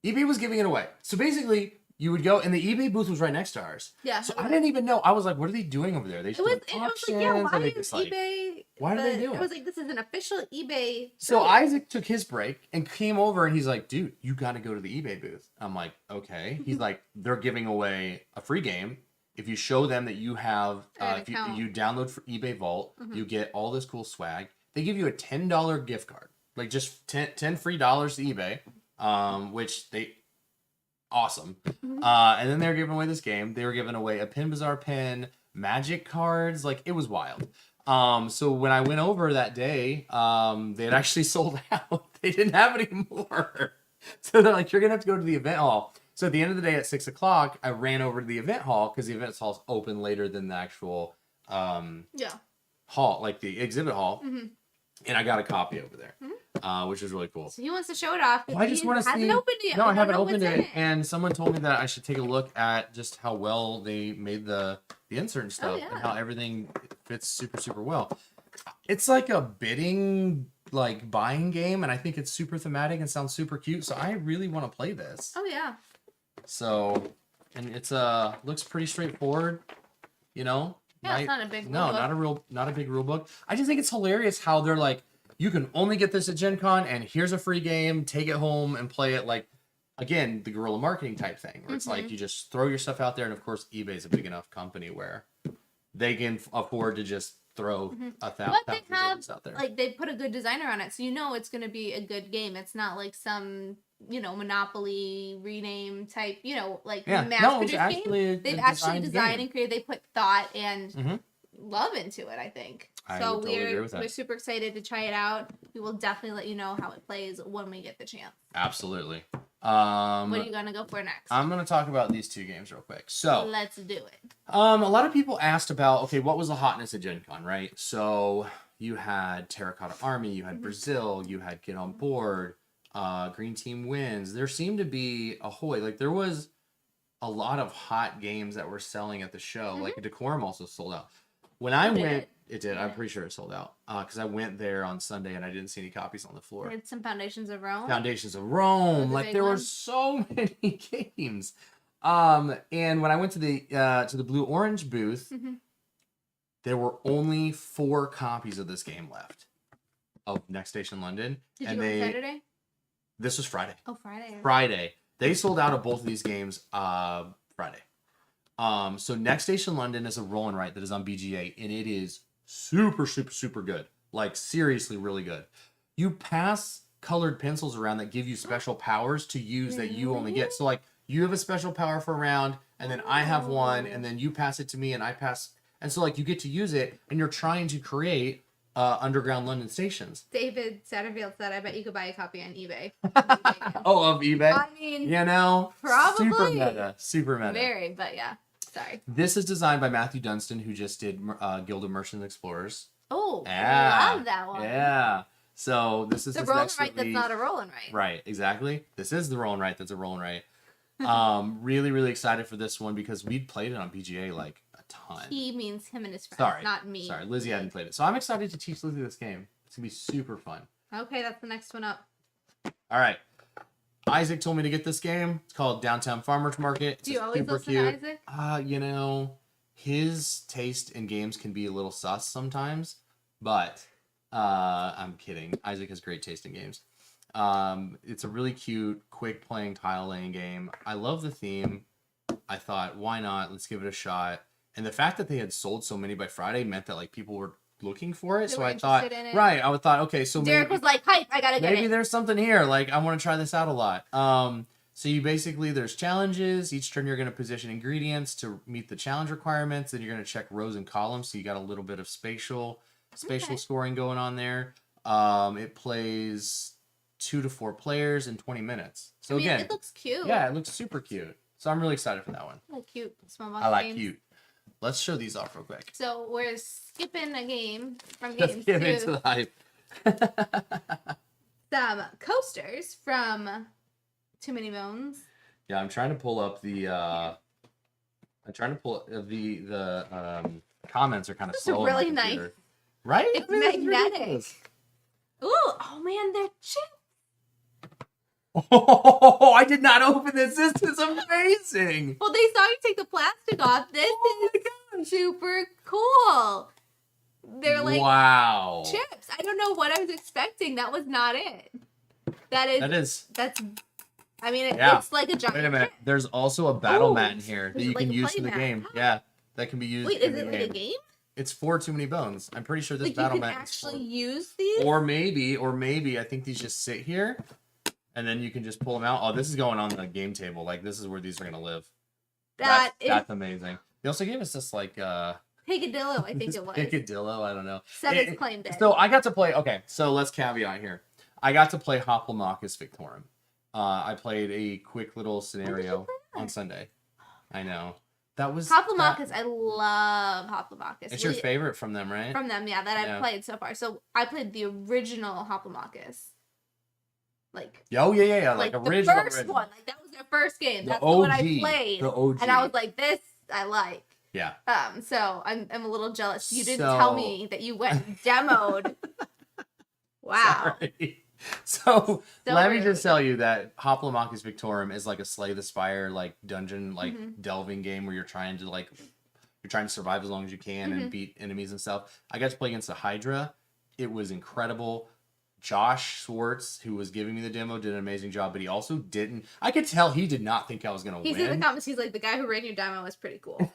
[SPEAKER 1] eBay was giving it away. So basically... you would go, and the eBay booth was right next to ours.
[SPEAKER 2] Yeah.
[SPEAKER 1] So I didn't even know. I was like, what are they doing over there? They just doing auctions.
[SPEAKER 2] Yeah, why
[SPEAKER 1] and they
[SPEAKER 2] is
[SPEAKER 1] just, like,
[SPEAKER 2] eBay?
[SPEAKER 1] what are they doing?
[SPEAKER 2] I was like, this is an official eBay.
[SPEAKER 1] So
[SPEAKER 2] site.
[SPEAKER 1] Isaac took his break and came over, and he's like, dude, you got to go to the eBay booth. I'm like, okay. He's like, they're giving away a free game. If you show them that you have, if you download for eBay Vault, you get all this cool swag. They give you a $10 gift card, like just 10 free dollars to eBay, which awesome. And then they're giving away this game. They were giving away a Pin Bazaar pin, magic cards, like it was wild. So when I went over that day, they had actually sold out. They didn't have any more. So they're like, you're gonna have to go to the event hall. So at the end of the day at 6 o'clock, I ran over to the event hall because the event hall's open later than the actual hall, like the exhibit hall. And I got a copy over there, which is really cool.
[SPEAKER 2] So he wants to show it off.
[SPEAKER 1] Well, I just want to see.
[SPEAKER 2] Hasn't opened it yet.
[SPEAKER 1] No, I haven't opened it. And someone told me that I should take a look at just how well they made the insert and stuff, and how everything fits super, super well. It's like a bidding, like buying game, and I think it's super thematic and sounds super cute. So I really want to play this.
[SPEAKER 2] Oh yeah.
[SPEAKER 1] So, and it's looks pretty straightforward, you know.
[SPEAKER 2] Yeah, it's not a big
[SPEAKER 1] not a big rule book. I just think it's hilarious how they're like, you can only get this at Gen Con, and here's a free game, take it home and play it. Like, again, the guerrilla marketing type thing, where it's like you just throw your stuff out there, and of course eBay's a big enough company where they can afford to just throw a thousand out there.
[SPEAKER 2] Like, they put a good designer on it, so you know it's going to be a good game. It's not like some, Monopoly rename type, like mass-produced game. They've actually designed and created. They put thought and love into it, I think. So we're super excited to try it out. We will definitely let you know how it plays when we get the chance.
[SPEAKER 1] Absolutely.
[SPEAKER 2] What are you going to go for next?
[SPEAKER 1] I'm going to talk about these two games real quick. So
[SPEAKER 2] let's do it.
[SPEAKER 1] A lot of people asked about, okay, what was the hotness at Gen Con, right? So you had Terracotta Army, you had Brazil, you had Get On Board, Green Team Wins. There seemed to be there was a lot of hot games that were selling at the show. Like Decorum also sold out. When I went, it did. I'm pretty sure it sold out because I went there on Sunday and I didn't see any copies on the floor.
[SPEAKER 2] They had some Foundations of Rome.
[SPEAKER 1] Like there were so many games. And when I went to the Blue Orange booth, there were only 4 copies of this game left of Next Station London.
[SPEAKER 2] Did you go on Saturday?
[SPEAKER 1] This was Friday.
[SPEAKER 2] Oh, Friday.
[SPEAKER 1] Friday. They sold out of both of these games Friday. So Next Station London is a roll and write that is on BGA, and it is super, super, super good. Like, seriously, really good. You pass colored pencils around that give you special powers to use that you only get. So, like, you have a special power for a round, and then I have one, and then you pass it to me, and I pass. And so, like, you get to use it, and you're trying to create underground London stations.
[SPEAKER 2] David Satterfield said, I bet you could buy a copy on eBay.
[SPEAKER 1] Of eBay?
[SPEAKER 2] I mean,
[SPEAKER 1] probably. Super meta.
[SPEAKER 2] Very, but yeah. Sorry.
[SPEAKER 1] This is designed by Matthew Dunstan, who just did Guild of Merchant Explorers.
[SPEAKER 2] Oh, I love that one.
[SPEAKER 1] Yeah. So this is
[SPEAKER 2] the roll and write that's not a roll and write.
[SPEAKER 1] Right, exactly. This is the roll and write that's a roll and write. Really, really excited for this one because we'd played it on BGA like a ton.
[SPEAKER 2] He means him and his friends, not me.
[SPEAKER 1] Sorry, Lizzie hadn't played it. So I'm excited to teach Lizzie this game. It's going to be super fun.
[SPEAKER 2] Okay, that's the next one up.
[SPEAKER 1] All right. Isaac told me to get this game. It's called Downtown Farmers Market.
[SPEAKER 2] Do you always listen to Isaac?
[SPEAKER 1] His taste in games can be a little sus sometimes, but I'm kidding. Isaac has great taste in games. It's a really cute, quick playing tile laying game. I love the theme. I thought, why not? Let's give it a shot. And the fact that they had sold so many by Friday meant that like people were looking for it. So I thought, I thought, okay, so
[SPEAKER 2] Derek was like, hype, I gotta get it.
[SPEAKER 1] Maybe there's something here. Like, I want to try this out a lot. So you basically, there's challenges. Each turn you're going to position ingredients to meet the challenge requirements. Then you're going to check rows and columns. So you got a little bit of spatial scoring going on there. It plays 2 to 4 players in 20 minutes. So again,
[SPEAKER 2] it looks cute.
[SPEAKER 1] Yeah, it looks super cute. So I'm really excited for that one.
[SPEAKER 2] I like cute small box
[SPEAKER 1] I like
[SPEAKER 2] games.
[SPEAKER 1] cute. Let's show these off real quick.
[SPEAKER 2] So we're skipping a game from
[SPEAKER 1] Let's
[SPEAKER 2] games
[SPEAKER 1] get into the hype.
[SPEAKER 2] Some coasters from Too Many Bones.
[SPEAKER 1] Yeah, I'm trying to pull up the. The comments are kind of slow.
[SPEAKER 2] It's really nice.
[SPEAKER 1] Right?
[SPEAKER 2] It's magnetic. Ooh, oh man, they're chips.
[SPEAKER 1] Oh, I did not open this. This is amazing.
[SPEAKER 2] Well, they saw you take the plastic off. This is super cool. They're like
[SPEAKER 1] wow.
[SPEAKER 2] chips. I don't know what I was expecting. That was not it. That's. I mean, it's like a giant.
[SPEAKER 1] Wait a minute.
[SPEAKER 2] Chip.
[SPEAKER 1] There's also a battle mat in here that you can use for the
[SPEAKER 2] mat?
[SPEAKER 1] game. Yeah, that can be used.
[SPEAKER 2] Wait, is it like a game?
[SPEAKER 1] It's for Too Many Bones. I'm pretty sure this
[SPEAKER 2] like
[SPEAKER 1] battle
[SPEAKER 2] you can
[SPEAKER 1] mat
[SPEAKER 2] actually use these.
[SPEAKER 1] Or maybe I think these just sit here, and then you can just pull them out. Oh, this is going on the game table. Like this is where these are gonna live. That's amazing. They also gave us this like
[SPEAKER 2] Picadillo, I think it was.
[SPEAKER 1] Picadillo, I don't know.
[SPEAKER 2] Seven's claimed it.
[SPEAKER 1] So I got to play. Okay, so let's caveat here. I got to play Hoplomachus Victorum. I played a quick little scenario on Sunday. I know. That was
[SPEAKER 2] Hoplomachus. I love Hoplomachus.
[SPEAKER 1] It's your favorite from them, right?
[SPEAKER 2] From them, yeah, that I've played so far. So I played the original Hoplomachus. Like
[SPEAKER 1] like original.
[SPEAKER 2] The first one. Like that was their first game. That's the
[SPEAKER 1] OG,
[SPEAKER 2] one I played.
[SPEAKER 1] The OG.
[SPEAKER 2] And I was like, this I like.
[SPEAKER 1] Yeah.
[SPEAKER 2] So I'm a little jealous. You didn't tell me that you went and demoed. Wow.
[SPEAKER 1] Sorry. So let me just tell you that Hoplomachus Victorum is like a Slay the Spire like dungeon delving game where you're trying to survive as long as you can and beat enemies and stuff. I got to play against the Hydra. It was incredible. Josh Swartz, who was giving me the demo, did an amazing job, but he also didn't. I could tell he did not think I was gonna win.
[SPEAKER 2] He's in the comments. He's like, the guy who ran your demo was pretty cool.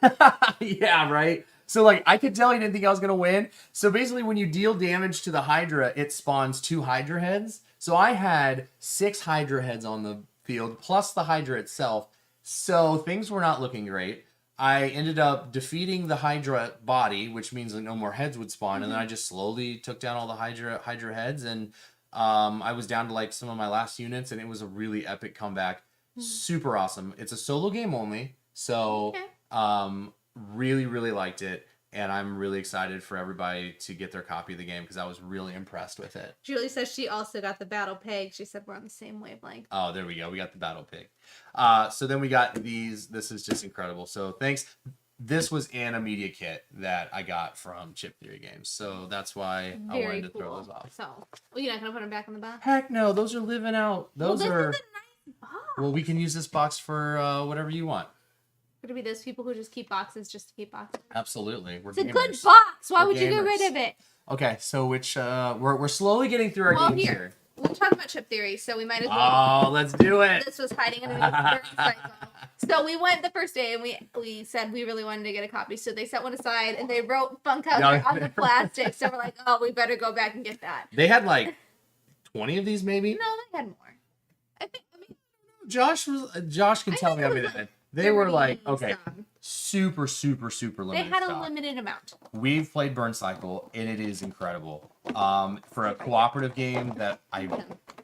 [SPEAKER 1] Yeah, right. So like, I could tell he didn't think I was gonna win. So basically, when you deal damage to the Hydra, it spawns 2 Hydra heads. So I had 6 Hydra heads on the field plus the Hydra itself. So things were not looking great. I ended up defeating the Hydra body, which means that no more heads would spawn, and then I just slowly took down all the Hydra heads, and I was down to like some of my last units, and it was a really epic comeback. Super awesome. It's a solo game only, so really, really liked it, and I'm really excited for everybody to get their copy of the game because I was really impressed with it.
[SPEAKER 2] Julie says she also got the Battle Pig. She said we're on the same wavelength.
[SPEAKER 1] Oh, there we go. We got the Battle Pig. So then we got these. This is just incredible. So thanks. This was an immediate kit that I got from Chip Theory Games. So that's why I wanted to throw those off.
[SPEAKER 2] So, you're not going to put them back in the box?
[SPEAKER 1] Heck no. Those are living out. Those are...
[SPEAKER 2] This is a nice box.
[SPEAKER 1] Well, we can use this box for whatever you want.
[SPEAKER 2] Could it be those people who just keep boxes just to keep boxes?
[SPEAKER 1] Absolutely.
[SPEAKER 2] It's a good box. Why would you get rid of it?
[SPEAKER 1] Okay, so we're slowly getting through our games here.
[SPEAKER 2] We're talking about Chip Theory, so we might as well.
[SPEAKER 1] Oh, let's do it.
[SPEAKER 2] This was hiding underneath the cycle. So we went the first day and we said we really wanted to get a copy. So they set one aside and they wrote Funkhauser on the plastic. So we're like, oh, we better go back and get that.
[SPEAKER 1] They had like 20 of these, maybe?
[SPEAKER 2] No, they had more. I mean,
[SPEAKER 1] Josh can tell me. I mean, they were like, okay, super limited.
[SPEAKER 2] They had a limited amount.
[SPEAKER 1] We've played Burn Cycle, and it is incredible. For a cooperative game that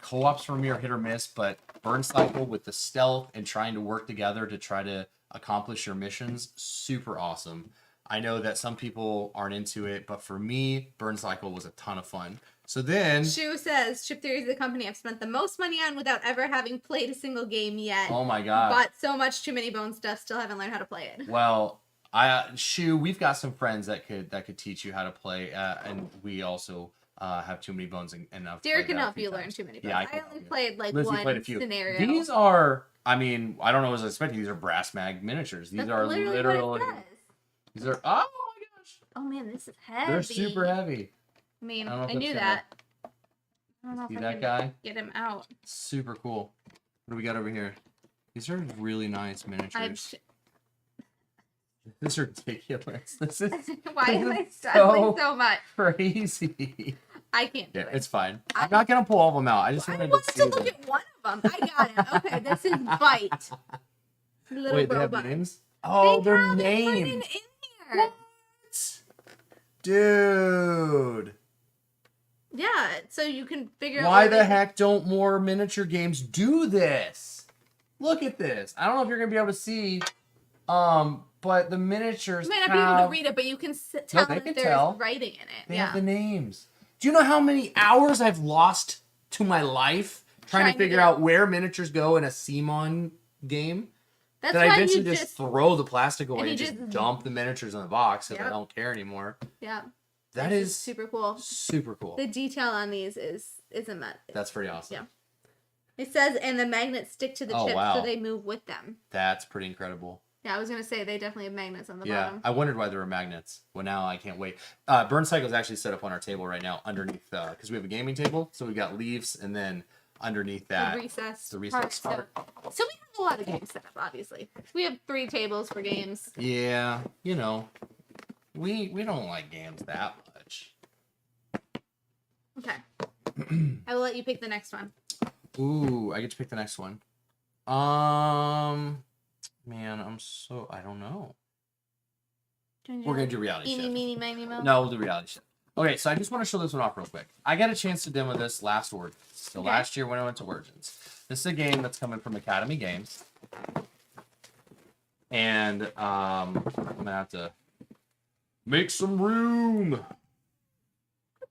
[SPEAKER 1] co-ops for me are hit or miss, but Burn Cycle with the stealth and trying to work together to try to accomplish your missions, super awesome. I know that some people aren't into it, but for me, Burn Cycle was a ton of fun. So then...
[SPEAKER 2] Shu says, Chip Theory is the company I've spent the most money on without ever having played a single game yet.
[SPEAKER 1] Oh my god.
[SPEAKER 2] Bought so much Too Many Bones stuff, still haven't learned how to play it.
[SPEAKER 1] Well, Shu, we've got some friends that could teach you how to play, and we also have Too Many Bones enough.
[SPEAKER 2] Derek can help you learn Too Many Bones.
[SPEAKER 1] Yeah,
[SPEAKER 2] I only played like
[SPEAKER 1] Lizzie
[SPEAKER 2] one
[SPEAKER 1] played a few.
[SPEAKER 2] scenario.
[SPEAKER 1] These are, I mean, I don't know what I was expecting. These are brass mag miniatures. These are literally. These are. Oh my gosh.
[SPEAKER 2] Oh man, this is heavy.
[SPEAKER 1] They're super heavy.
[SPEAKER 2] I mean, I knew that. I don't know
[SPEAKER 1] See
[SPEAKER 2] if
[SPEAKER 1] that
[SPEAKER 2] I
[SPEAKER 1] guy?
[SPEAKER 2] can get him out.
[SPEAKER 1] Super cool. What do we got over here? These are really nice miniatures. This is ridiculous. This is
[SPEAKER 2] why am I struggling so much?
[SPEAKER 1] Crazy.
[SPEAKER 2] I can't do it.
[SPEAKER 1] It's fine. I'm not gonna pull all of them out. I just wanted
[SPEAKER 2] to look at one of them. I got it. Okay, this is Bite. Little
[SPEAKER 1] Wait,
[SPEAKER 2] robot.
[SPEAKER 1] they have names? Oh, they're named.
[SPEAKER 2] In here.
[SPEAKER 1] What? Dude.
[SPEAKER 2] Yeah, so you can figure out
[SPEAKER 1] why the heck don't more miniature games do this? Look at this. I don't know if you're gonna be able to see, but the miniatures.
[SPEAKER 2] You might not be able to read it, but you can tell that there's writing in it.
[SPEAKER 1] They have the names. Do you know how many hours I've lost to my life trying to figure out where miniatures go in a CMON game? That I eventually just throw the plastic away and just dump the miniatures in the box because I don't care anymore.
[SPEAKER 2] Yeah.
[SPEAKER 1] That is
[SPEAKER 2] super cool.
[SPEAKER 1] Super cool.
[SPEAKER 2] The detail on these is immense.
[SPEAKER 1] That's pretty awesome.
[SPEAKER 2] Yeah. It says, and the magnets stick to the
[SPEAKER 1] Oh,
[SPEAKER 2] chips,
[SPEAKER 1] wow.
[SPEAKER 2] so they move with them.
[SPEAKER 1] That's pretty incredible.
[SPEAKER 2] Yeah, I was gonna say they definitely have magnets on the
[SPEAKER 1] Yeah,
[SPEAKER 2] bottom.
[SPEAKER 1] I wondered why there were magnets. Well, now I can't wait. Burn Cycle is actually set up on our table right now underneath, because we have a gaming table, so we've got leaves, and then underneath that,
[SPEAKER 2] The recess
[SPEAKER 1] part.
[SPEAKER 2] So we have a lot of games set up, obviously. We have 3 tables for games.
[SPEAKER 1] Yeah, you know, we don't like games that much.
[SPEAKER 2] Okay. I will let you pick the next one.
[SPEAKER 1] Ooh, I get to pick the next one. Man, I don't know. We're gonna do reality shift.
[SPEAKER 2] Eeny, meeny, miny, moe.
[SPEAKER 1] No, we'll do reality shift. Okay, so I just want to show this one off real quick. I got a chance to demo this last Origins. So last year when I went to Origins. This is a game that's coming from Academy Games. And I'm gonna have to make some room.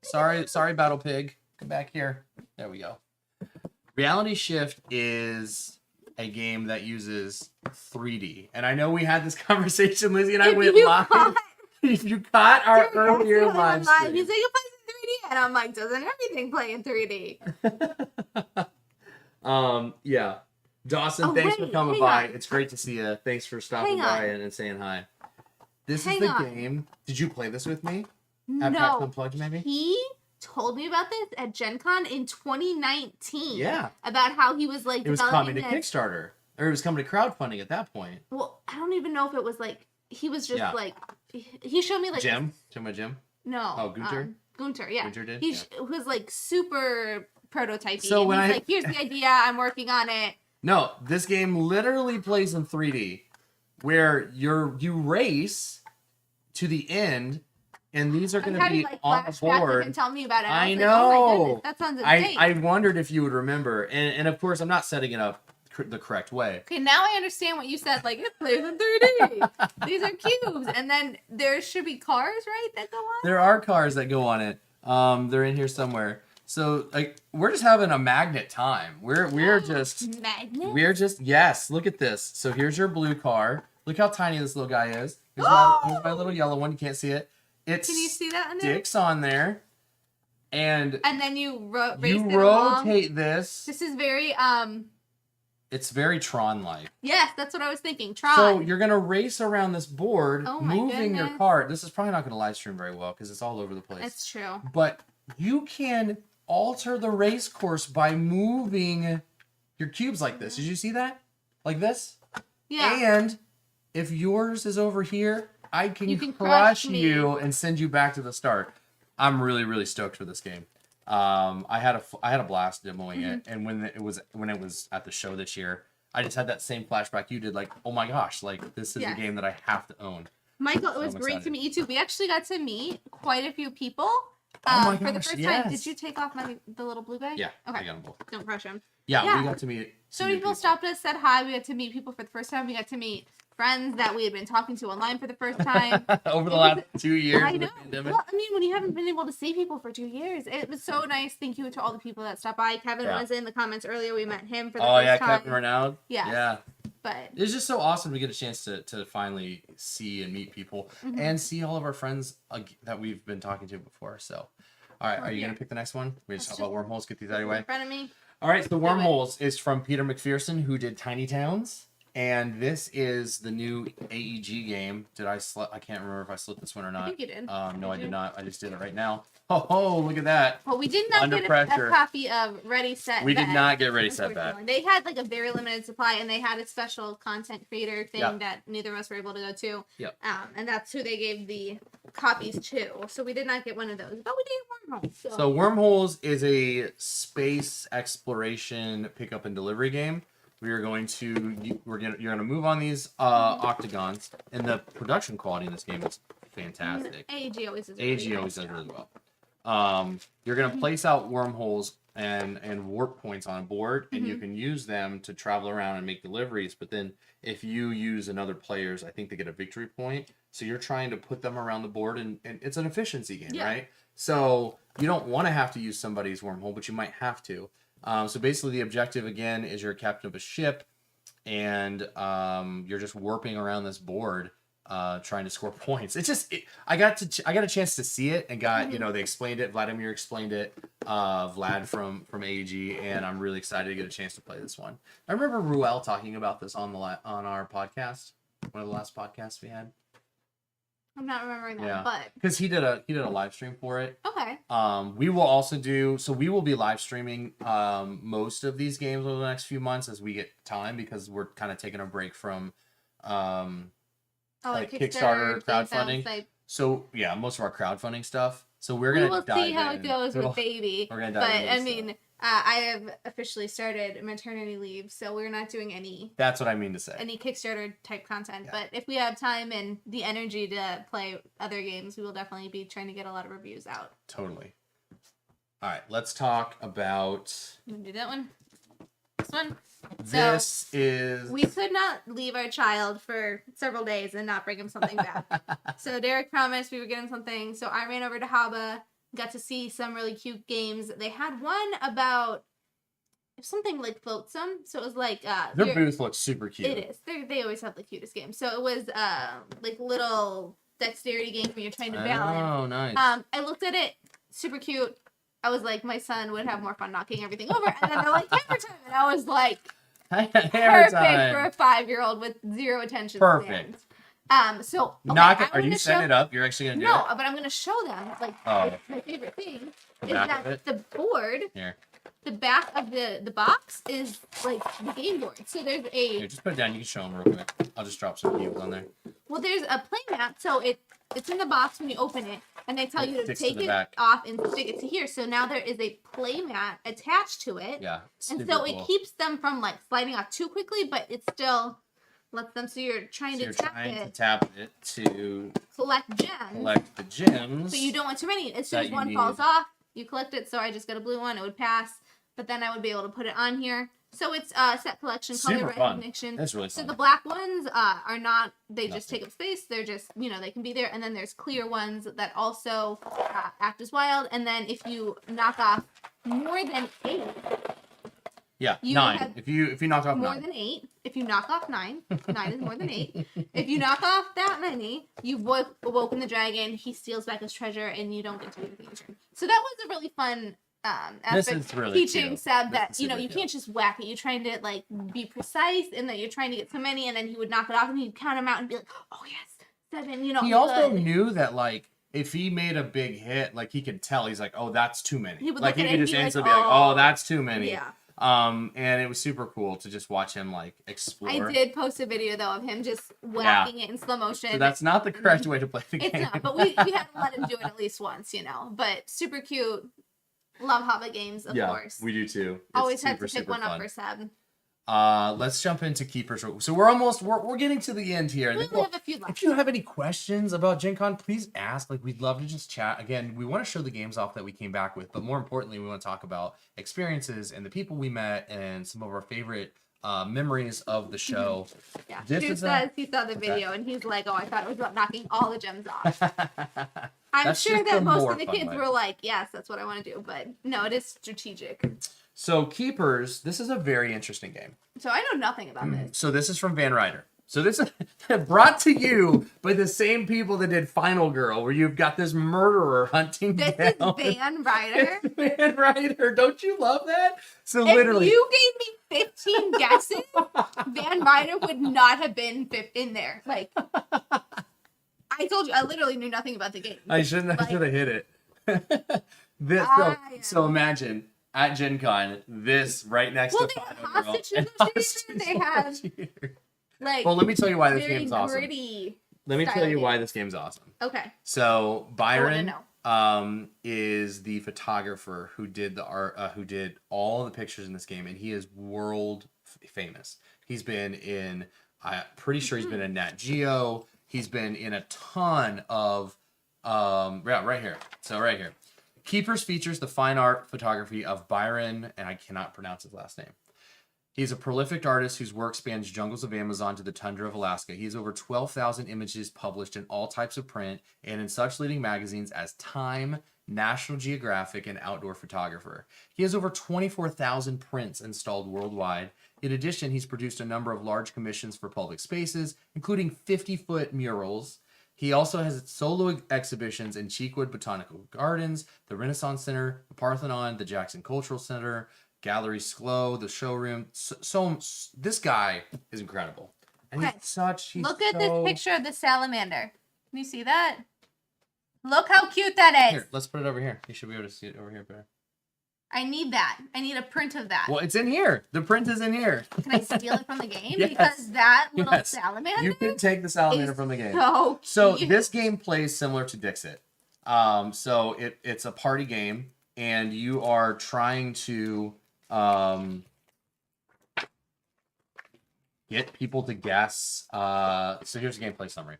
[SPEAKER 1] Sorry, Battle Pig. Come back here. There we go. Reality Shift is a game that uses 3D. And I know we had this conversation, Lizzie and I went live. If you caught our earlier live stream.
[SPEAKER 2] You say you play in 3D, and I'm like, doesn't everything play in 3D?
[SPEAKER 1] Yeah. Dawson, thanks for coming by. It's great to see you. Thanks for stopping by and saying hi. This is the game. Did you play this with me? At PAX Unplugged, maybe?
[SPEAKER 2] He told me about this at Gen Con in 2019.
[SPEAKER 1] Yeah.
[SPEAKER 2] About how he was like,
[SPEAKER 1] it was coming to Kickstarter. Or it was coming to crowdfunding at that point.
[SPEAKER 2] Well, I don't even know if it was like, he was just like, he showed me like.
[SPEAKER 1] Jim? Talking about Jim?
[SPEAKER 2] No.
[SPEAKER 1] Oh, Gunter?
[SPEAKER 2] Gunter, yeah.
[SPEAKER 1] Gunter did?
[SPEAKER 2] He was like super prototypey.
[SPEAKER 1] So
[SPEAKER 2] and
[SPEAKER 1] when
[SPEAKER 2] he's like, here's the idea, I'm working on it.
[SPEAKER 1] No, this game literally plays in 3D, where you race to the end, and these are going to be
[SPEAKER 2] like
[SPEAKER 1] on the board.
[SPEAKER 2] And tell me about it.
[SPEAKER 1] I
[SPEAKER 2] was
[SPEAKER 1] know.
[SPEAKER 2] Like, oh my goodness, that sounds insane.
[SPEAKER 1] I wondered if you would remember, and of course I'm not setting it up the correct way.
[SPEAKER 2] Okay, now I understand what you said. Like, it plays in 3D. These are cubes, and then there should be cars, right, that go on.
[SPEAKER 1] There are cars that go on it. They're in here somewhere. So like we're just having a magnet time. We're just
[SPEAKER 2] magnet.
[SPEAKER 1] We're just yes. Look at this. So here's your blue car. Look how tiny this little guy is. Here's my little yellow one. You can't see it. Can
[SPEAKER 2] you see that on there?
[SPEAKER 1] Sticks on there, and
[SPEAKER 2] then you
[SPEAKER 1] rotate this.
[SPEAKER 2] This is very
[SPEAKER 1] It's very Tron-like.
[SPEAKER 2] Yes, that's what I was thinking. Tron.
[SPEAKER 1] So you're gonna race around this board, moving your
[SPEAKER 2] goodness.
[SPEAKER 1] car. This is probably not gonna live stream very well because it's all over the place.
[SPEAKER 2] That's true.
[SPEAKER 1] But you can alter the race course by moving your cubes like this. Did you see that? Like this?
[SPEAKER 2] Yeah.
[SPEAKER 1] And if yours is over here, I can
[SPEAKER 2] crush
[SPEAKER 1] crush
[SPEAKER 2] me.
[SPEAKER 1] you and send you back to the start. I'm really, really stoked for this game. I had a blast demoing it, and when it was at the show this year, I just had that same flashback you did. Like, oh my gosh, like this is a game that I have to own.
[SPEAKER 2] Michael, it was great to meet you too. We actually got to meet quite a few people.
[SPEAKER 1] Oh my
[SPEAKER 2] for the
[SPEAKER 1] gosh,
[SPEAKER 2] first
[SPEAKER 1] yes.
[SPEAKER 2] time. Did you take off the little blue guy?
[SPEAKER 1] Yeah.
[SPEAKER 2] Okay.
[SPEAKER 1] I got them both.
[SPEAKER 2] Don't crush him.
[SPEAKER 1] Yeah, we got to meet.
[SPEAKER 2] So many people stopped us, said hi. We got to meet people for the first time. We got to meet friends that we had been talking to online for the first time.
[SPEAKER 1] Over the last 2 years.
[SPEAKER 2] I know. Well, I mean, when you haven't been able to see people for 2 years, it was so nice. Thank you to all the people that stopped by. Kevin was in the comments earlier. We met him for the first time.
[SPEAKER 1] Kevin Renaud.
[SPEAKER 2] Yeah.
[SPEAKER 1] Yeah.
[SPEAKER 2] But
[SPEAKER 1] it's just so awesome to get a chance to finally see and meet people and see all of our friends that we've been talking to before. So, all right, are you going to pick the next one? We just talk about Wormholes, get these out of the way.
[SPEAKER 2] In front of me.
[SPEAKER 1] All right, so Wormholes is from Peter McPherson, who did Tiny Towns. And this is the new AEG game. I can't remember if I slipped this one or not.
[SPEAKER 2] I think you did.
[SPEAKER 1] No, I did not. I just did it right now. Oh, look at that.
[SPEAKER 2] Well, we did not get a copy of Ready, Set, Bet.
[SPEAKER 1] We did not get Ready, Set, Bet.
[SPEAKER 2] They had like a very limited supply, and they had a special content creator thing that neither of us were able to go to.
[SPEAKER 1] Yep.
[SPEAKER 2] And that's who they gave the copies to. So we did not get one of those, but we did Wormholes.
[SPEAKER 1] So Wormholes is a space exploration pickup and delivery game. You're going to move on these octagons, and the production quality in this game is fantastic.
[SPEAKER 2] AEG always does.
[SPEAKER 1] AEG always does really well. You're going to place out wormholes and warp points on a board, and you can use them to travel around and make deliveries. But then if you use another player's, I think they get a victory point. So you're trying to put them around the board, and it's an efficiency game, right? So you don't want to have to use somebody's wormhole, but you might have to. So basically the objective, again, is you're a captain of a ship, and you're just warping around this board trying to score points. It's just I got a chance to see it and got they explained it. Vladimir explained it. Vlad from AEG, and I'm really excited to get a chance to play this one. I remember Ruel talking about this on our podcast, one of the last podcasts we had.
[SPEAKER 2] I'm not remembering that, but
[SPEAKER 1] because he did a live stream for it.
[SPEAKER 2] Okay.
[SPEAKER 1] We will also we will be live streaming most of these games over the next few months as we get time, because we're kind of taking a break from like Kickstarter crowdfunding. So yeah, most of our crowdfunding stuff. So we will
[SPEAKER 2] see how it goes with baby. We're gonna dive in. But I mean, I have officially started maternity leave, so we're not doing any.
[SPEAKER 1] That's what I mean to say.
[SPEAKER 2] Any Kickstarter type content, but if we have time and the energy to play other games, we will definitely be trying to get a lot of reviews out.
[SPEAKER 1] Totally. All right, let's talk about.
[SPEAKER 2] You want to do that one? This one.
[SPEAKER 1] This is.
[SPEAKER 2] We could not leave our child for several days and not bring him something back. So Derek promised we were getting something. So I ran over to Haba, got to see some really cute games. They had one about something like flotsam. So it was like
[SPEAKER 1] their booth looks super cute.
[SPEAKER 2] It is. They always have the cutest games. So it was like little dexterity game when you're trying to balance.
[SPEAKER 1] Oh, nice.
[SPEAKER 2] I looked at it, super cute. I was like, my son would have more fun knocking everything over. And then they're like, hammer time. And I was like, perfect for a 5-year-old with zero attention span. So okay,
[SPEAKER 1] are you setting it up? You're actually gonna do it?
[SPEAKER 2] No, but I'm gonna show them. Like, my favorite thing is that the board, the back of the box is like the game board. So there's a.
[SPEAKER 1] Here, just put it down. You can show them real quick. I'll just drop some cubes on there.
[SPEAKER 2] Well, there's a play mat, so it's in the box when you open it, and they tell you to take it off and stick it to here. So now there is a play mat attached to it.
[SPEAKER 1] Yeah.
[SPEAKER 2] And so it keeps them from like sliding off too quickly, but it still lets them. So you're trying to
[SPEAKER 1] tap it to
[SPEAKER 2] collect gems.
[SPEAKER 1] Collect the gems.
[SPEAKER 2] So you don't want too many. As soon as one falls off, you collect it. So I just got a blue one. It would pass, but then I would be able to put it on here. So it's set collection, color recognition.
[SPEAKER 1] That's really fun.
[SPEAKER 2] So the black ones are not, they just take up space. They're just, they can be there. And then there's clear ones that also act as wild. And then if you knock off more than 8.
[SPEAKER 1] Yeah, 9. If you knock off
[SPEAKER 2] more
[SPEAKER 1] 9.
[SPEAKER 2] Than 8. If you knock off 9, 9 is more than 8. If you knock off that many, you've awoken the dragon. He steals back his treasure, and you don't get to do anything in turn. So that was a really fun aspect,
[SPEAKER 1] really
[SPEAKER 2] teaching Seb that you can't just whack it. You're trying to like be precise, and that you're trying to get so many, and then he would knock it off, and he'd count them out and be like, "Oh yes, 7."
[SPEAKER 1] He also knew that like if he made a big hit, like he could tell. He's like, "Oh, that's too many." He could just instantly be like, "Oh, that's too many."
[SPEAKER 2] Yeah.
[SPEAKER 1] And it was super cool to just watch him like explore.
[SPEAKER 2] I did post a video though of him just whacking it in slow motion.
[SPEAKER 1] So that's not the correct way to play the game.
[SPEAKER 2] It's not, but we had to let him do it at least once, But super cute. Love Hobbit games, of course.
[SPEAKER 1] We do too.
[SPEAKER 2] Always had to pick one up for Seb.
[SPEAKER 1] Let's jump into Keepers. So we're getting to the end here.
[SPEAKER 2] We have a few left.
[SPEAKER 1] If you have any questions about Gen Con, please ask. Like, we'd love to just chat. Again, we want to show the games off that we came back with, but more importantly, we want to talk about experiences and the people we met and some of our favorite memories of the show.
[SPEAKER 2] Yeah, Drew says he saw the video and he's like, "Oh, I thought it was about knocking all the gems off." I'm sure that most of the kids were like, "Yes, that's what I want to do," but no, it is strategic.
[SPEAKER 1] So Keepers, this is a very interesting game.
[SPEAKER 2] So I know nothing about this.
[SPEAKER 1] So this is from Van Ryder. So this is brought to you by the same people that did Final Girl, where you've got this murderer hunting down.
[SPEAKER 2] This is Van Ryder?
[SPEAKER 1] It's Van Ryder. Don't you love that? So
[SPEAKER 2] if
[SPEAKER 1] literally.
[SPEAKER 2] you gave me 15 guesses, Van Ryder would not have been in there. Like, I told you, I literally knew nothing about the game.
[SPEAKER 1] I should have hit it. So imagine. At Gen Con, this right next to Final Girl.
[SPEAKER 2] They had like.
[SPEAKER 1] Well, let me tell you why this game's awesome.
[SPEAKER 2] Let
[SPEAKER 1] me tell you why this game's awesome.
[SPEAKER 2] Okay.
[SPEAKER 1] So Byron is the photographer who did the art, who did all the pictures in this game, and he is world famous. He's been in. I'm pretty sure he's been in Nat Geo. He's been in a ton of. Right here. So right here. Keepers features the fine art photography of Byron, and I cannot pronounce his last name. He's a prolific artist whose work spans jungles of Amazon to the tundra of Alaska. He has over 12,000 images published in all types of print and in such leading magazines as Time, National Geographic, and Outdoor Photographer. He has over 24,000 prints installed worldwide. He In addition, he's produced a number of large commissions for public spaces, including 50-foot murals. He also has solo exhibitions in Cheekwood Botanical Gardens, the Renaissance Center, the Parthenon, the Jackson Cultural Center, Gallery Sklo, the showroom. So this guy is incredible. And
[SPEAKER 2] Okay. Look at this picture of the salamander. Can you see that? Look how cute that is.
[SPEAKER 1] Here, let's put it over here. You should be able to see it over here better.
[SPEAKER 2] I need that. I need a print of that.
[SPEAKER 1] Well, it's in here. The print is in here.
[SPEAKER 2] Can I steal it from the game?
[SPEAKER 1] Yes.
[SPEAKER 2] Because that little salamander.
[SPEAKER 1] You can take the salamander from the game.
[SPEAKER 2] So
[SPEAKER 1] cute. This game plays similar to Dixit. So it's a party game, and you are trying to get people to guess. So here's the gameplay summary.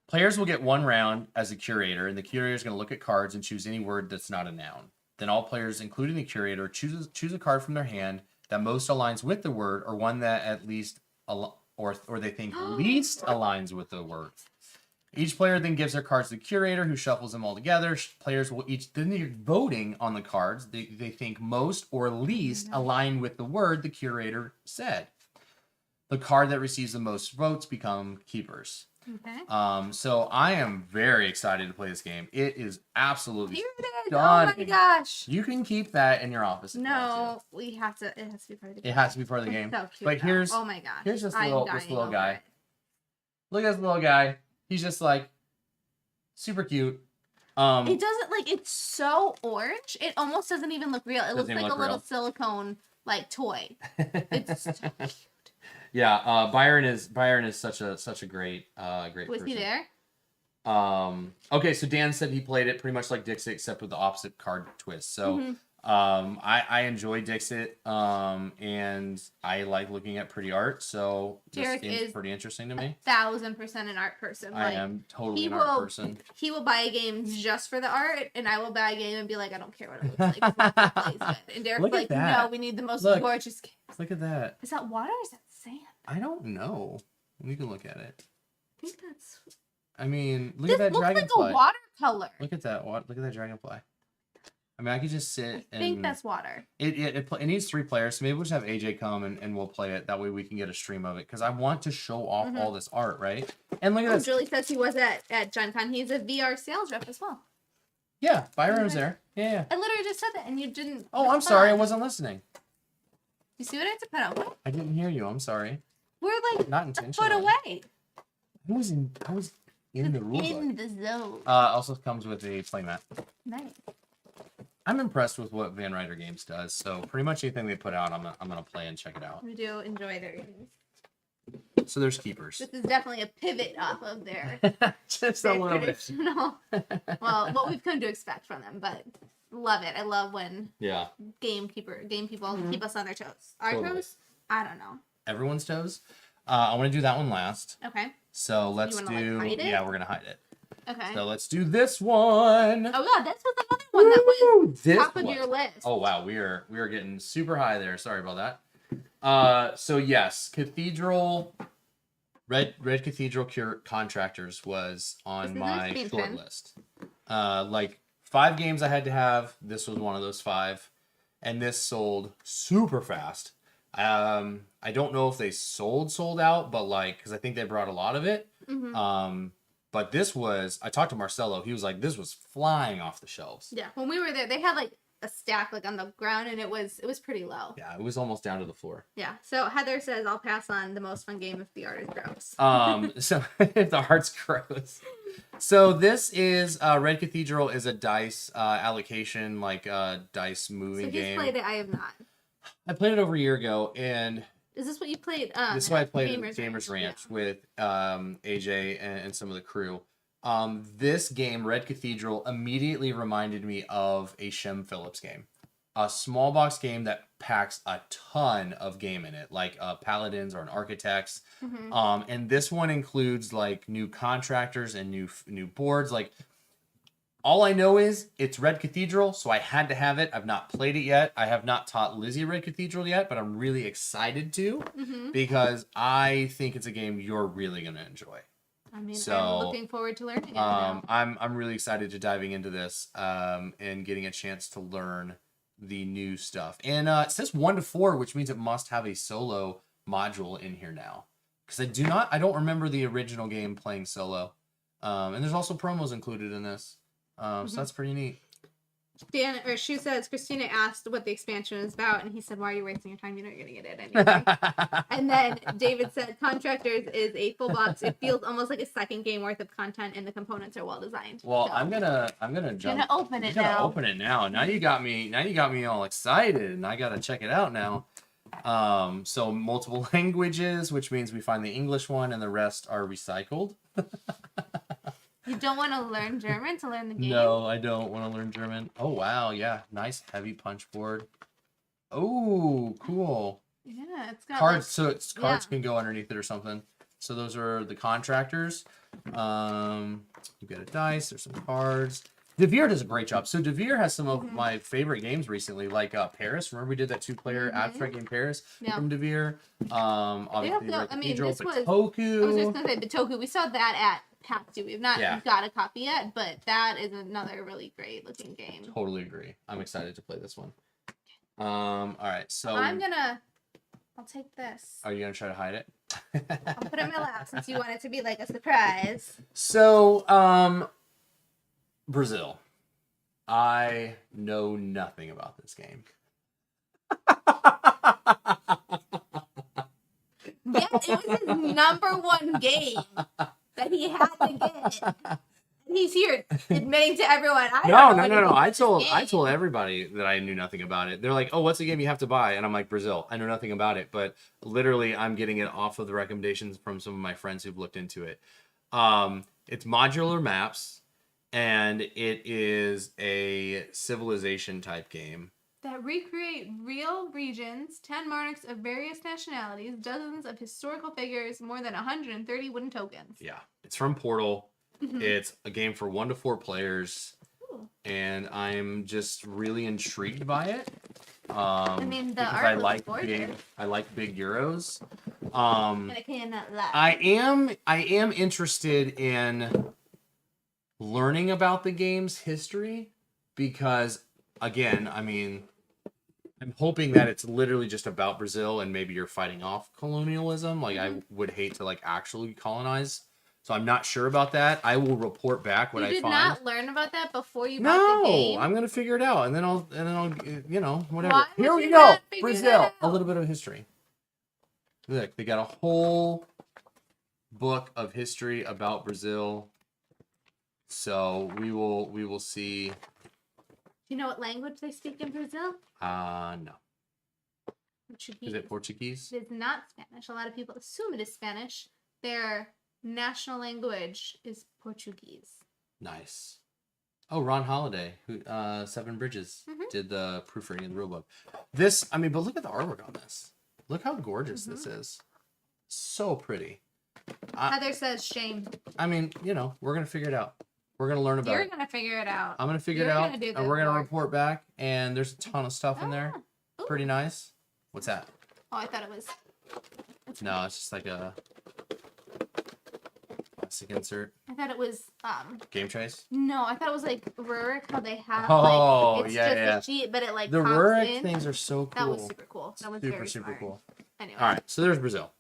[SPEAKER 1] Players will get one round as a curator, and the curator is going to look at cards and choose any word that's not a noun. Then all players, including the curator, choose a card from their hand that most aligns with the word, or one that at least or they think least aligns with the word. Each player then gives their cards to the curator, who shuffles them all together. Players will then you're voting on the cards they think most or least align with the word the curator said. The card that receives the most votes become keepers.
[SPEAKER 2] Okay.
[SPEAKER 1] So I am very excited to play this game. It is absolutely
[SPEAKER 2] stunning.
[SPEAKER 1] Oh
[SPEAKER 2] my gosh.
[SPEAKER 1] You can keep that in your office.
[SPEAKER 2] No, we have to. It has to be part of the game.
[SPEAKER 1] It has to be part of the game.
[SPEAKER 2] So cute.
[SPEAKER 1] But here's
[SPEAKER 2] oh my gosh.
[SPEAKER 1] Here's this little guy.
[SPEAKER 2] It.
[SPEAKER 1] Look at this little guy. He's just like super cute.
[SPEAKER 2] It doesn't like it's so orange. It almost doesn't even look real. It looks like a little silicone like toy. It's so cute.
[SPEAKER 1] Yeah, Byron is such a great great
[SPEAKER 2] Was
[SPEAKER 1] person.
[SPEAKER 2] he there?
[SPEAKER 1] Okay, so Dan said he played it pretty much like Dixit except with the opposite card twist. So I enjoy Dixit, and I like looking at pretty art, so
[SPEAKER 2] Derek
[SPEAKER 1] this game's
[SPEAKER 2] is
[SPEAKER 1] pretty interesting to me.
[SPEAKER 2] 1000% an art person.
[SPEAKER 1] I am totally an art person.
[SPEAKER 2] He will buy a game just for the art, and I will buy a game and be like, I don't care what it looks like. And Derek's like, no, we need the most gorgeous game.
[SPEAKER 1] Look at that.
[SPEAKER 2] Is that water or is that sand?
[SPEAKER 1] I don't know. You can look at it.
[SPEAKER 2] I think that's...
[SPEAKER 1] I mean, look at that dragonfly.
[SPEAKER 2] This looks like a watercolor.
[SPEAKER 1] Look at that. Look at that dragonfly. I mean, I could just sit
[SPEAKER 2] I think that's water.
[SPEAKER 1] It needs 3 players, so maybe we'll just have AJ come and we'll play it. That way we can get a stream of it, because I want to show off all this art, right? And look at this.
[SPEAKER 2] Julie says he was at Gen Con. He's a VR sales rep as well.
[SPEAKER 1] Yeah, Byron was there. Yeah.
[SPEAKER 2] I literally just said that, and you didn't.
[SPEAKER 1] Oh, I'm sorry. I wasn't listening.
[SPEAKER 2] You see what I had to put out?
[SPEAKER 1] I didn't hear you. I'm sorry.
[SPEAKER 2] We're like
[SPEAKER 1] not
[SPEAKER 2] a
[SPEAKER 1] intentionally.
[SPEAKER 2] foot away.
[SPEAKER 1] I was in the rule book.
[SPEAKER 2] In the zone.
[SPEAKER 1] Also comes with a playmat.
[SPEAKER 2] Nice.
[SPEAKER 1] I'm impressed with what Van Ryder Games does. So pretty much anything they put out, I'm gonna play and check it out.
[SPEAKER 2] We do enjoy their games.
[SPEAKER 1] So there's keepers.
[SPEAKER 2] This is definitely a pivot off of their
[SPEAKER 1] just a little bit.
[SPEAKER 2] Well, what we've come to expect from them, but love it. I love when game people keep us on their toes. Our toes? I don't know.
[SPEAKER 1] Everyone's toes. I want to do that one last.
[SPEAKER 2] Okay.
[SPEAKER 1] So let's do.
[SPEAKER 2] Hide it?
[SPEAKER 1] Yeah, we're gonna hide it.
[SPEAKER 2] Okay.
[SPEAKER 1] So let's do this one.
[SPEAKER 2] Oh god, this was another one that was top of your list.
[SPEAKER 1] Oh wow, we are getting super high there. Sorry about that. So yes, Cathedral, Red Cathedral Contractors was on my short list. Like 5 games I had to have. This was one of those 5, and this sold super fast. I don't know if they sold out, but like, because I think they brought a lot of it. But this was, I talked to Marcelo. He was like, this was flying off the shelves.
[SPEAKER 2] Yeah, when we were there, they had like a stack like on the ground, and it was pretty low.
[SPEAKER 1] Yeah, it was almost down to the floor.
[SPEAKER 2] Yeah. So Heather says, "I'll pass on the most fun game if the art is gross."
[SPEAKER 1] So if the art's gross. So this is Red Cathedral is a dice allocation, like dice moving game.
[SPEAKER 2] So he's played it. I have not.
[SPEAKER 1] I played it over a year ago, and
[SPEAKER 2] is this what you played?
[SPEAKER 1] This is what I played at Gamers Ranch with AJ and some of the crew. This game, Red Cathedral, immediately reminded me of a Shem Phillips game. A small box game that packs a ton of game in it, like Paladins or an Architects. And this one includes like new contractors and new boards. Like, all I know is it's Red Cathedral, so I had to have it. I've not played it yet. I have not taught Lizzie Red Cathedral yet, but I'm really excited to because I think it's a game you're really going to enjoy.
[SPEAKER 2] I mean, I'm looking forward to learning it now.
[SPEAKER 1] I'm really excited to diving into this and getting a chance to learn the new stuff. And it says 1 to 4, which means it must have a solo module in here now. Because I don't remember the original game playing solo. And there's also promos included in this. So that's pretty neat.
[SPEAKER 2] She says, Christina asked what the expansion is about, and he said, why are you wasting your time? You know you're going to get it anyway. And then David said, Contractors is a full box. It feels almost like a second game worth of content, and the components are well designed.
[SPEAKER 1] Well,
[SPEAKER 2] so.
[SPEAKER 1] I'm gonna open it now. Open it now. Now you got me all excited, and I gotta check it out now. So multiple languages, which means we find the English one, and the rest are recycled.
[SPEAKER 2] You don't want to learn German to learn the game?
[SPEAKER 1] No, I don't want to learn German. Oh, wow. Yeah. Nice heavy punch board. Oh, cool.
[SPEAKER 2] Yeah, it's got
[SPEAKER 1] cards. Cards can go underneath it or something. So those are the contractors. You get a dice. There's some cards. Devere does a great job. So Devere has some of my favorite games recently, like Paris. Remember we did that 2-player abstract game Paris from Devere. Obviously, Cathedral, Bitoku.
[SPEAKER 2] I was just going to say Bitoku. We saw that at PAX 2. We've not got a copy yet, but that is another really great looking game.
[SPEAKER 1] Totally agree. I'm excited to play this one. All right, so
[SPEAKER 2] I'll take this.
[SPEAKER 1] Are you gonna try to hide it?
[SPEAKER 2] I'll put it in my lap since you want it to be like a surprise.
[SPEAKER 1] So, Brazil. I know nothing about this game.
[SPEAKER 2] Yeah, it was his #1 game that he had to get. And he's here admitting to everyone.
[SPEAKER 1] No. I told everybody that I knew nothing about it. They're like, "Oh, what's the game you have to buy?" And I'm like, "Brazil." I know nothing about it, but literally, I'm getting it off of the recommendations from some of my friends who've looked into it. It's modular maps, and it is a civilization type game
[SPEAKER 2] that recreate real regions, 10 monarchs of various nationalities, dozens of historical figures, more than 130 wooden tokens.
[SPEAKER 1] Yeah, it's from Portal. It's a game for 1 to 4 players.
[SPEAKER 2] Ooh.
[SPEAKER 1] And I'm just really intrigued by it.
[SPEAKER 2] The art
[SPEAKER 1] I like big Euros.
[SPEAKER 2] I
[SPEAKER 1] am interested in learning about the game's history because, again, I'm hoping that it's literally just about Brazil and maybe you're fighting off colonialism. Like, I would hate to actually colonize. So I'm not sure about that. I will report back what I find.
[SPEAKER 2] You did not learn about that before you bought the game?
[SPEAKER 1] No, I'm gonna figure it out, and then I'll whatever.
[SPEAKER 2] Why
[SPEAKER 1] Here
[SPEAKER 2] would
[SPEAKER 1] we
[SPEAKER 2] you
[SPEAKER 1] go,
[SPEAKER 2] not figure
[SPEAKER 1] Brazil.
[SPEAKER 2] that out?
[SPEAKER 1] A little bit of history. Look, they got a whole book of history about Brazil. So we will see.
[SPEAKER 2] Do you know what language they speak in Brazil?
[SPEAKER 1] No.
[SPEAKER 2] Portuguese.
[SPEAKER 1] Is it Portuguese?
[SPEAKER 2] It is not Spanish. A lot of people assume it is Spanish. Their national language is Portuguese.
[SPEAKER 1] Nice. Oh, Ron Holiday, who Seven Bridges did the proofreading in the rulebook. But look at the artwork on this. Look how gorgeous this is. So pretty.
[SPEAKER 2] Heather says shame.
[SPEAKER 1] We're gonna figure it out. We're gonna learn about it.
[SPEAKER 2] You're gonna figure it out.
[SPEAKER 1] I'm gonna figure it out, and we're gonna report back. And there's a ton of stuff in there.
[SPEAKER 2] Ooh.
[SPEAKER 1] Pretty nice. What's that?
[SPEAKER 2] Oh, I thought it was.
[SPEAKER 1] No, it's just like a plastic insert.
[SPEAKER 2] I thought it was
[SPEAKER 1] Game trace.
[SPEAKER 2] No, I thought it was like Rurik, how they have it's just a sheet, but it
[SPEAKER 1] the Rurik things are so cool.
[SPEAKER 2] That was super cool. That was very
[SPEAKER 1] super
[SPEAKER 2] smart.
[SPEAKER 1] Cool.
[SPEAKER 2] Anyway.
[SPEAKER 1] All right, so there's Brazil.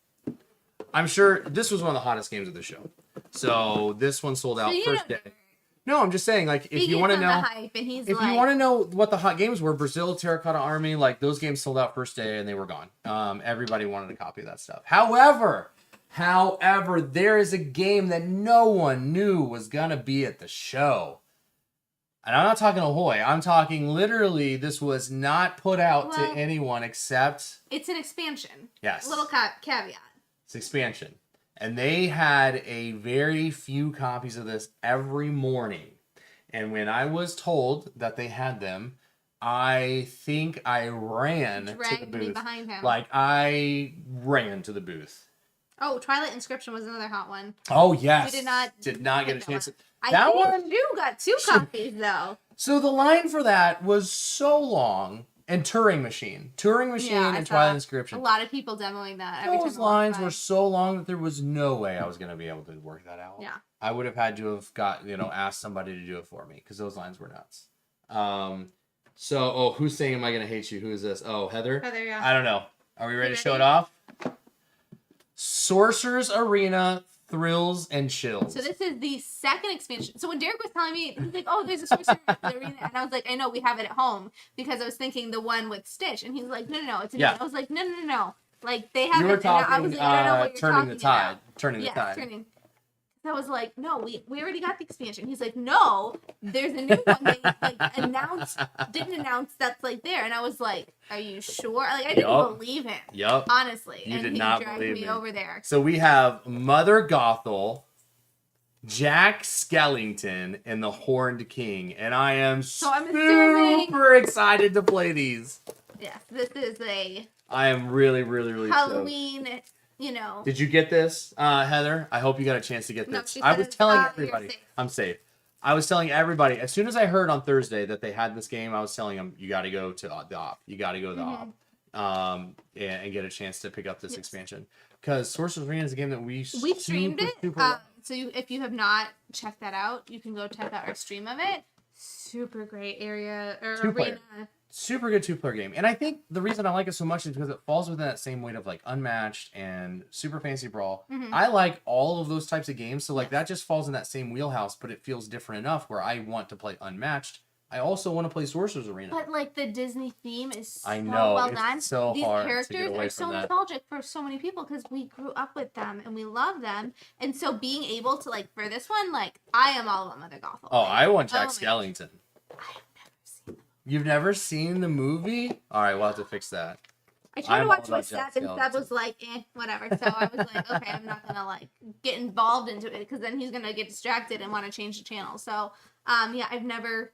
[SPEAKER 1] I'm sure this was one of the hottest games of the show. So this one sold out first day. No, I'm just saying, if you want to know,
[SPEAKER 2] you
[SPEAKER 1] want to know what the hot games were, Brazil, Terracotta Army, those games sold out first day and they were gone. Everybody wanted a copy of that stuff. However, there is a game that no one knew was gonna be at the show. And I'm not talking Ahoy. I'm talking literally, this was not put out to anyone except...
[SPEAKER 2] It's an expansion.
[SPEAKER 1] Yes.
[SPEAKER 2] Little caveat.
[SPEAKER 1] It's expansion. And they had a very few copies of this every morning. And when I was told that they had them, I think I ran to the booth.
[SPEAKER 2] Me behind him.
[SPEAKER 1] I ran to the booth.
[SPEAKER 2] Oh, Twilight Inscription was another hot one.
[SPEAKER 1] Oh, yes.
[SPEAKER 2] We
[SPEAKER 1] did not get a chance.
[SPEAKER 2] I think you got 2 copies, though.
[SPEAKER 1] So the line for that was so long. And Turing Machine and Twilight Inscription.
[SPEAKER 2] A lot of people demoing that.
[SPEAKER 1] Those lines were so long that there was no way I was going to be able to work that out.
[SPEAKER 2] Yeah.
[SPEAKER 1] I would have had to have asked somebody to do it for me because those lines were nuts. So, who's saying "Am I gonna hate you"? Who is this? Oh, Heather.
[SPEAKER 2] Heather, yeah.
[SPEAKER 1] I don't know. Are we ready
[SPEAKER 2] You
[SPEAKER 1] to show it
[SPEAKER 2] ready?
[SPEAKER 1] off? Sorcerer's Arena Thrills and Chills.
[SPEAKER 2] So this is the second expansion. So when Derek was telling me, he's like, "Oh, there's a Sorcerer Arena," and I was like, "I know, we have it at home," because I was thinking the one with Stitch, and he's like, "No, it's a new one." I was like, "No. Like they have
[SPEAKER 1] You were
[SPEAKER 2] it." And I was
[SPEAKER 1] talking
[SPEAKER 2] like, "I don't know what you're
[SPEAKER 1] turning the
[SPEAKER 2] talking
[SPEAKER 1] tide.
[SPEAKER 2] about."
[SPEAKER 1] Turning the
[SPEAKER 2] Yes,
[SPEAKER 1] tide.
[SPEAKER 2] turning. I was like, "No, we already got the expansion." He's like, "No, there's a new one they didn't announce that's like there." And I was like, "Are you sure?" Like I didn't believe him.
[SPEAKER 1] Yup.
[SPEAKER 2] Honestly.
[SPEAKER 1] You
[SPEAKER 2] and
[SPEAKER 1] did
[SPEAKER 2] he
[SPEAKER 1] not
[SPEAKER 2] dragged
[SPEAKER 1] believe
[SPEAKER 2] me
[SPEAKER 1] me.
[SPEAKER 2] over there.
[SPEAKER 1] So we have Mother Gothel, Jack Skellington, and the Horned King, and I am super excited to play these.
[SPEAKER 2] Yes, this is a
[SPEAKER 1] I am really
[SPEAKER 2] Halloween.
[SPEAKER 1] stoked.
[SPEAKER 2] You know.
[SPEAKER 1] Did you get this, Heather? I hope you got a chance to get
[SPEAKER 2] No,
[SPEAKER 1] this.
[SPEAKER 2] she
[SPEAKER 1] I was
[SPEAKER 2] says,
[SPEAKER 1] telling
[SPEAKER 2] you're
[SPEAKER 1] everybody.
[SPEAKER 2] safe.
[SPEAKER 1] I'm safe. I was telling everybody, as soon as I heard on Thursday that they had this game, I was telling them, you got to go to the op. You got to go to the op. And get a chance to pick up this expansion. Because Sorcerer's Arena is a game that we
[SPEAKER 2] streamed it.
[SPEAKER 1] Super
[SPEAKER 2] So if you have not checked that out, you can go check out our stream of it. Super great area or arena.
[SPEAKER 1] Super good 2-player game. And I think the reason I like it so much is because it falls within that same weight of like Unmatched and Super Fantasy Brawl. I like all of those types of games. So like that just falls in that same wheelhouse, but it feels different enough where I want to play Unmatched. I also want to play Sorcerer's Arena.
[SPEAKER 2] But like the Disney theme is so
[SPEAKER 1] well
[SPEAKER 2] done.
[SPEAKER 1] So
[SPEAKER 2] These
[SPEAKER 1] hard
[SPEAKER 2] characters
[SPEAKER 1] to get away
[SPEAKER 2] are so
[SPEAKER 1] from that.
[SPEAKER 2] nostalgic for so many people because we grew up with them and we love them. And so being able to like for this one, like I am all about Mother Gothel.
[SPEAKER 1] Oh, I want Jack
[SPEAKER 2] I
[SPEAKER 1] Skellington.
[SPEAKER 2] have never seen them.
[SPEAKER 1] You've never seen the movie? All right, we'll have to fix that.
[SPEAKER 2] I tried to
[SPEAKER 1] I'm
[SPEAKER 2] watch
[SPEAKER 1] all
[SPEAKER 2] with
[SPEAKER 1] about
[SPEAKER 2] Seth,
[SPEAKER 1] Jack
[SPEAKER 2] and Seth was like, whatever. So I was like, okay, I'm not gonna like get involved into it because then he's gonna get distracted and want to change the channel. So, yeah, I've never.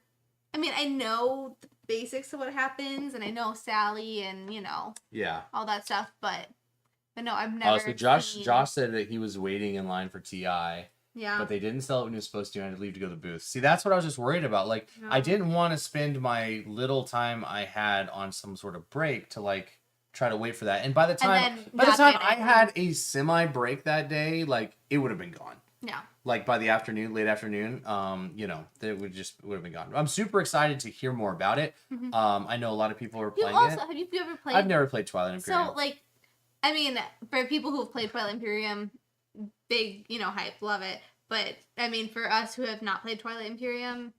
[SPEAKER 2] I mean, I know the basics of what happens, and I know Sally, and you know, all that stuff. But no, I've never.
[SPEAKER 1] So Josh said that he was waiting in line for TI.
[SPEAKER 2] Yeah.
[SPEAKER 1] But they didn't sell it when he was supposed to, and I had to leave to go to the booth. See, that's what I was just worried about. Like, I didn't want to spend my little time I had on some sort of break to like try to wait for that. And by the time I had a semi break that day, like it would have been gone.
[SPEAKER 2] Yeah.
[SPEAKER 1] Like by the afternoon, late afternoon, you know, it would have been gone. I'm super excited to hear more about it. I know a lot of people are playing it.
[SPEAKER 2] Have you ever played?
[SPEAKER 1] I've never played Twilight Imperium.
[SPEAKER 2] So like, I mean, for people who have played Twilight Imperium, big, you know, hype, love it. But I mean, for us who have not played Twilight Imperium,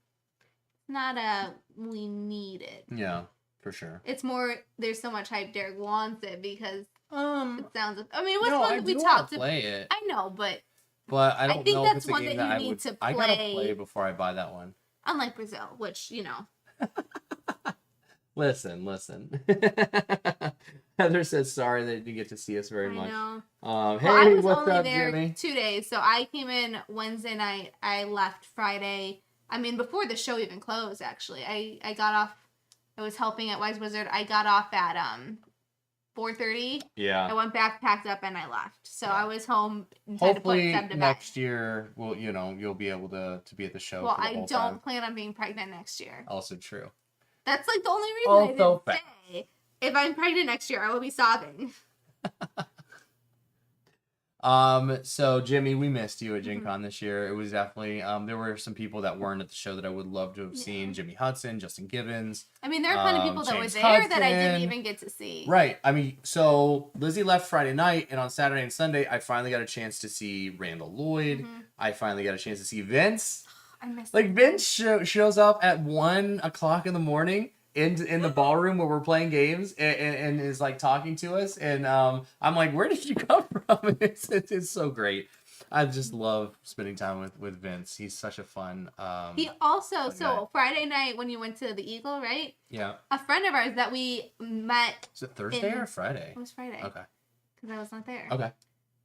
[SPEAKER 2] not a we need it.
[SPEAKER 1] Yeah, for sure.
[SPEAKER 2] It's more there's so much hype. Derek wants it because it sounds. I mean, it was
[SPEAKER 1] no,
[SPEAKER 2] one
[SPEAKER 1] I
[SPEAKER 2] that we
[SPEAKER 1] do
[SPEAKER 2] talked
[SPEAKER 1] to play it.
[SPEAKER 2] I know, but
[SPEAKER 1] I don't
[SPEAKER 2] think
[SPEAKER 1] know
[SPEAKER 2] that's
[SPEAKER 1] if it's a
[SPEAKER 2] one
[SPEAKER 1] game
[SPEAKER 2] that
[SPEAKER 1] that
[SPEAKER 2] you
[SPEAKER 1] I
[SPEAKER 2] need
[SPEAKER 1] would.
[SPEAKER 2] to
[SPEAKER 1] I gotta
[SPEAKER 2] play.
[SPEAKER 1] play before I buy that one.
[SPEAKER 2] Unlike Brazil, which you know.
[SPEAKER 1] Listen. Heather says sorry they didn't get to see us very much.
[SPEAKER 2] I
[SPEAKER 1] know. Hey,
[SPEAKER 2] I was
[SPEAKER 1] what's
[SPEAKER 2] only
[SPEAKER 1] up,
[SPEAKER 2] there
[SPEAKER 1] Jimmy?
[SPEAKER 2] 2 days, so I came in Wednesday night. I left Friday. I mean, before the show even closed. Actually, I got off. I was helping at Wise Wizard. I got off at 4:30.
[SPEAKER 1] Yeah.
[SPEAKER 2] I went back, packed up, and I left. So I was home.
[SPEAKER 1] Hopefully next year, well, you know, you'll be able to be at the show.
[SPEAKER 2] Well,
[SPEAKER 1] for the
[SPEAKER 2] I
[SPEAKER 1] whole
[SPEAKER 2] don't
[SPEAKER 1] time.
[SPEAKER 2] plan on being pregnant next year.
[SPEAKER 1] Also true.
[SPEAKER 2] That's like the only reason I
[SPEAKER 1] Also
[SPEAKER 2] didn't say. If I'm pregnant next year, I will be sobbing.
[SPEAKER 1] So Jimmy, we missed you at Gen Con this year. It was definitely there were some people that weren't at the show that I would love to have seen. Jimmy Hudson, Justin Gibbons.
[SPEAKER 2] I mean, there are plenty of people that were
[SPEAKER 1] James
[SPEAKER 2] there that I didn't
[SPEAKER 1] Hudson.
[SPEAKER 2] even get to see.
[SPEAKER 1] Right. I mean, so Lizzie left Friday night, and on Saturday and Sunday, I finally got a chance to see Randall Lloyd. I finally got a chance to see Vince.
[SPEAKER 2] I missed
[SPEAKER 1] Like Vince shows up at 1:00 in the morning in the ballroom where we're playing games and is like talking to us, and I'm like, where did you come from? It's so great. I just love spending time with Vince. He's such a fun.
[SPEAKER 2] He also
[SPEAKER 1] guy.
[SPEAKER 2] Friday night when you went to the Eagle, right?
[SPEAKER 1] Yeah.
[SPEAKER 2] A friend of ours that we met.
[SPEAKER 1] Is it Thursday or Friday?
[SPEAKER 2] It was Friday.
[SPEAKER 1] Okay.
[SPEAKER 2] Because I was not there.
[SPEAKER 1] Okay.